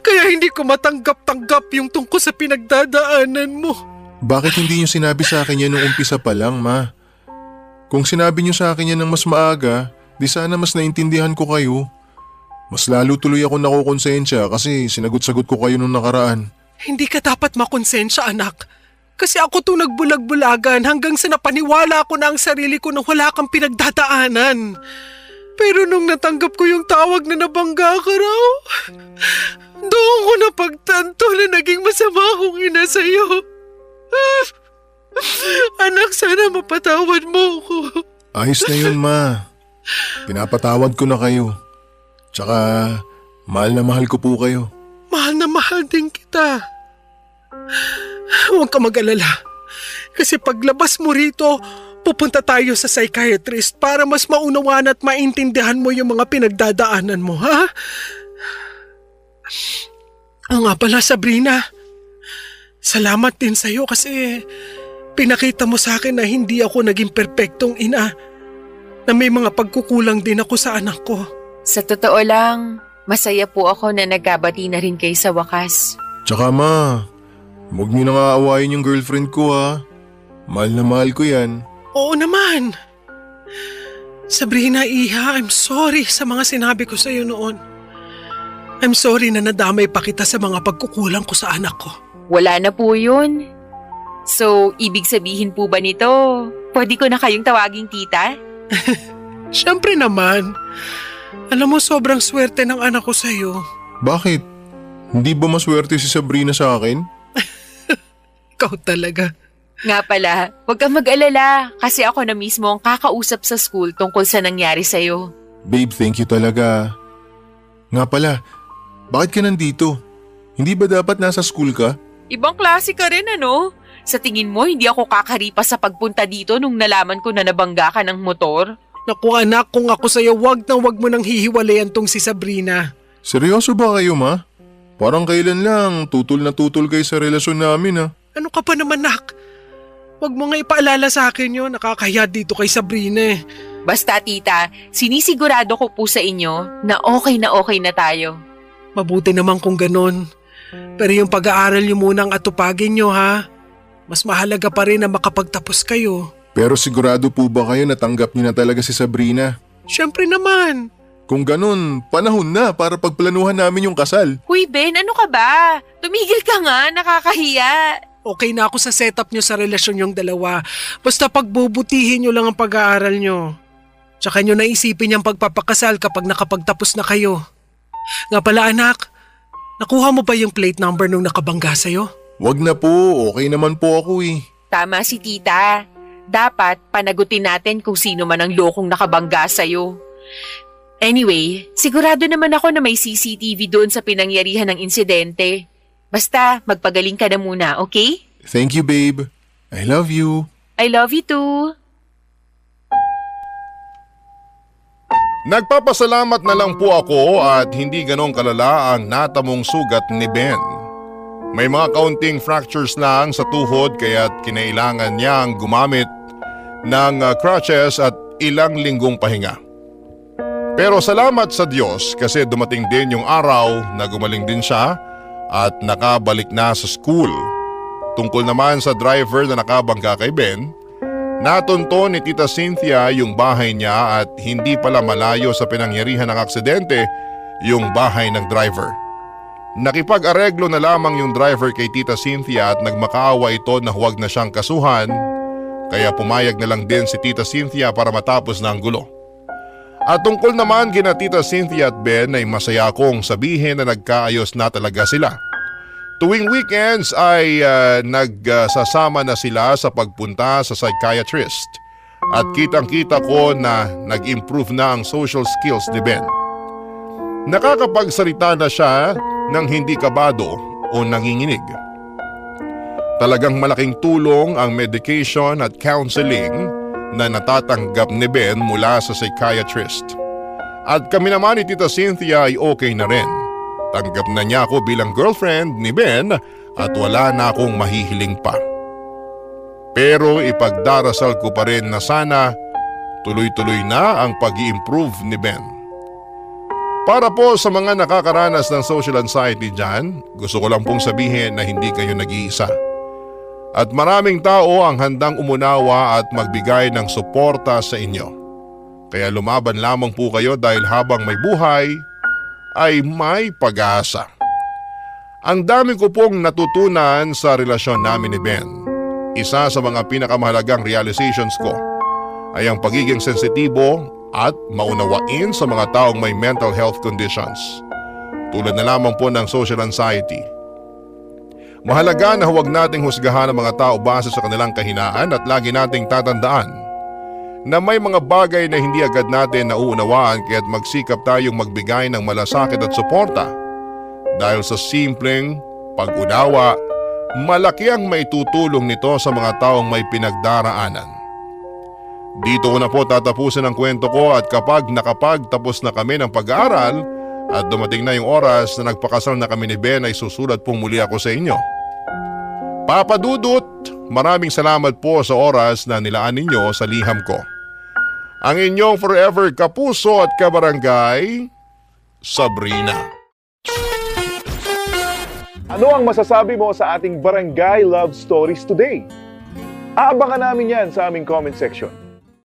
Kaya hindi ko matanggap-tanggap yung tungkol sa pinagdadaanan mo. Bakit hindi niyo sinabi sa akin yan nung umpisa pa lang, Ma? Kung sinabi niyo sa akin yan ng mas maaga, di sana mas naintindihan ko kayo. Mas lalo tuloy ako nakukonsensya kasi sinagot-sagot ko kayo nung nakaraan. Hindi ka dapat makonsensya, anak. Kasi ako to nagbulag-bulagan hanggang sa napaniwala ko na ang sarili ko na wala kang pinagdadaanan. Pero nung natanggap ko yung tawag na nabangga ka raw, doon ko napagtanto na naging masama akong ina sa'yo. Anak, sana mapatawad mo ko. Ayos na yun, Ma. Pinapatawad ko na kayo. Tsaka, mahal na mahal ko po kayo. Mahal na mahal din kita. Huwag ka mag-alala. Kasi paglabas mo rito, pupunta tayo sa psychiatrist para mas maunawaan at maintindihan mo yung mga pinagdadaanan mo, ha? Oo nga pala, Sabrina. Salamat din sa'yo kasi pinakita mo sa akin na hindi ako naging perpektong ina. Na may mga pagkukulang din ako sa anak ko. Sa totoo lang, masaya po ako na nagkabati na rin kayo sa wakas. Tsaka, Ma, huwag niyo na nga awayin yung girlfriend ko, ha. Mahal na mahal ko yan. Oo naman. Sabrina, Iha, I'm sorry sa mga sinabi ko sa iyo noon. I'm sorry na nadamay pa kita sa mga pagkukulang ko sa anak ko. Wala na po yun. So, ibig sabihin po ba nito, pwede ko na kayong tawaging tita? Siyempre naman. Alam mo, sobrang swerte ng anak ko sa iyo. Bakit? Hindi ba maswerte si Sabrina sa akin? Ikaw talaga. Nga pala, huwag kang mag-alala kasi ako na mismo ang kakausap sa school tungkol sa nangyari sa'yo. Babe, thank you talaga. Nga pala, bakit ka nandito? Hindi ba dapat nasa school ka? Ibang klase ka rin ano? Sa tingin mo, hindi ako kakaripas sa pagpunta dito nung nalaman ko na nabangga ka ng motor? Naku anak, kung ako sa iyo, wag mo nang hihiwalayan tong si Sabrina. Seryoso ba kayo, Ma? Parang kailan lang, tutol na tutol kayo sa relasyon namin, ha? Ano ka pa naman, nak? Wag mo nga ipaalala sa akin yun, nakakahiya dito kay Sabrina eh. Basta tita, sinisigurado ko po sa inyo na okay na tayo. Mabuti naman kung ganun. Pero yung pag-aaral niyo munang atupagin niyo, ha? Mas mahalaga pa rin na makapagtapos kayo. Pero sigurado po ba kayo natanggap niyo na talaga si Sabrina? Siyempre naman. Kung ganun, panahon na para pagplanuhan namin yung kasal. Huy Ben, ano ka ba? Tumigil ka nga, nakakahiya. Okay na ako sa setup niyo sa relasyon yung dalawa. Basta pagbubutihin niyo lang ang pag-aaral niyo. Tsaka niyo naisipin yung pagpapakasal kapag nakapagtapos na kayo. Nga pala anak, nakuha mo ba yung plate number nung nakabangga sa'yo? Wag na po, okay naman po ako eh. Tama si tita. Dapat panagutin natin kung sino man ang lokong nakabangga sa'yo. Anyway, sigurado naman ako na may CCTV doon sa pinangyarihan ng insidente. Basta magpagaling ka na muna, okay? Thank you, babe. I love you. I love you too. Nagpapasalamat na lang po ako at hindi ganong kalala ang natamong sugat ni Ben. May mga kaunting fractures lang sa tuhod kaya't kinailangan niyang gumamit ng crutches at ilang linggong pahinga. Pero salamat sa Diyos kasi dumating din yung araw na gumaling din siya at nakabalik na sa school. Tungkol naman sa driver na nakabangga kay Ben, natunto ni Tita Cynthia yung bahay niya at hindi pala malayo sa pinangyarihan ng aksidente yung bahay ng driver. Nakipag-areglo na lamang yung driver kay Tita Cynthia at nagmakaawa ito na huwag na siyang kasuhan Kaya pumayag na lang din si Tita Cynthia para matapos na ang gulo. At tungkol naman kina Tita Cynthia at Ben ay masaya akong sabihin na nagkaayos na talaga sila. Tuwing weekends ay nagsasama na sila sa pagpunta sa psychiatrist. At kitang-kita ko na nag-improve na ang social skills ni Ben. Nakakapagsalita na siya ng hindi kabado o nanginginig. Talagang malaking tulong ang medication at counseling na natatanggap ni Ben mula sa psychiatrist. At kami naman ni Tita Cynthia ay okay na rin. Tanggap na niya ako bilang girlfriend ni Ben at wala na akong mahihiling pa. Pero ipagdarasal ko pa rin na sana tuloy-tuloy na ang pag-i-improve ni Ben. Para po sa mga nakakaranas ng social anxiety dyan, gusto ko lang pong sabihin na hindi kayo nag-iisa. At maraming tao ang handang umunawa at magbigay ng suporta sa inyo. Kaya lumaban lamang po kayo dahil habang may buhay, ay may pag-asa. Ang dami ko pong natutunan sa relasyon namin ni Ben. Isa sa mga pinakamahalagang realizations ko ay ang pagiging sensitibo at maunawain sa mga taong may mental health conditions. Tulad na lamang po ng social anxiety. Mahalaga na huwag nating husgahan ang mga tao base sa kanilang kahinaan at lagi nating tatandaan na may mga bagay na hindi agad natin nauunawaan kaya't magsikap tayong magbigay ng malasakit at suporta. Dahil sa simpleng pag-unawa, malaki ang maitutulong nito sa mga taong may pinagdaraanan. Dito ko na po tatapusin ang kwento ko at kapag nakapagtapos na kami ng pag-aaral at dumating na yung oras na nagpakasal na kami ni Ben ay susulat pong muli ako sa inyo. Papa Dudut, maraming salamat po sa oras na nilaan ninyo sa liham ko. Ang inyong forever kapuso at kabarangay, Sabrina. Ano ang masasabi mo sa ating Barangay Love Stories today? Aabangan namin yan sa aming comment section.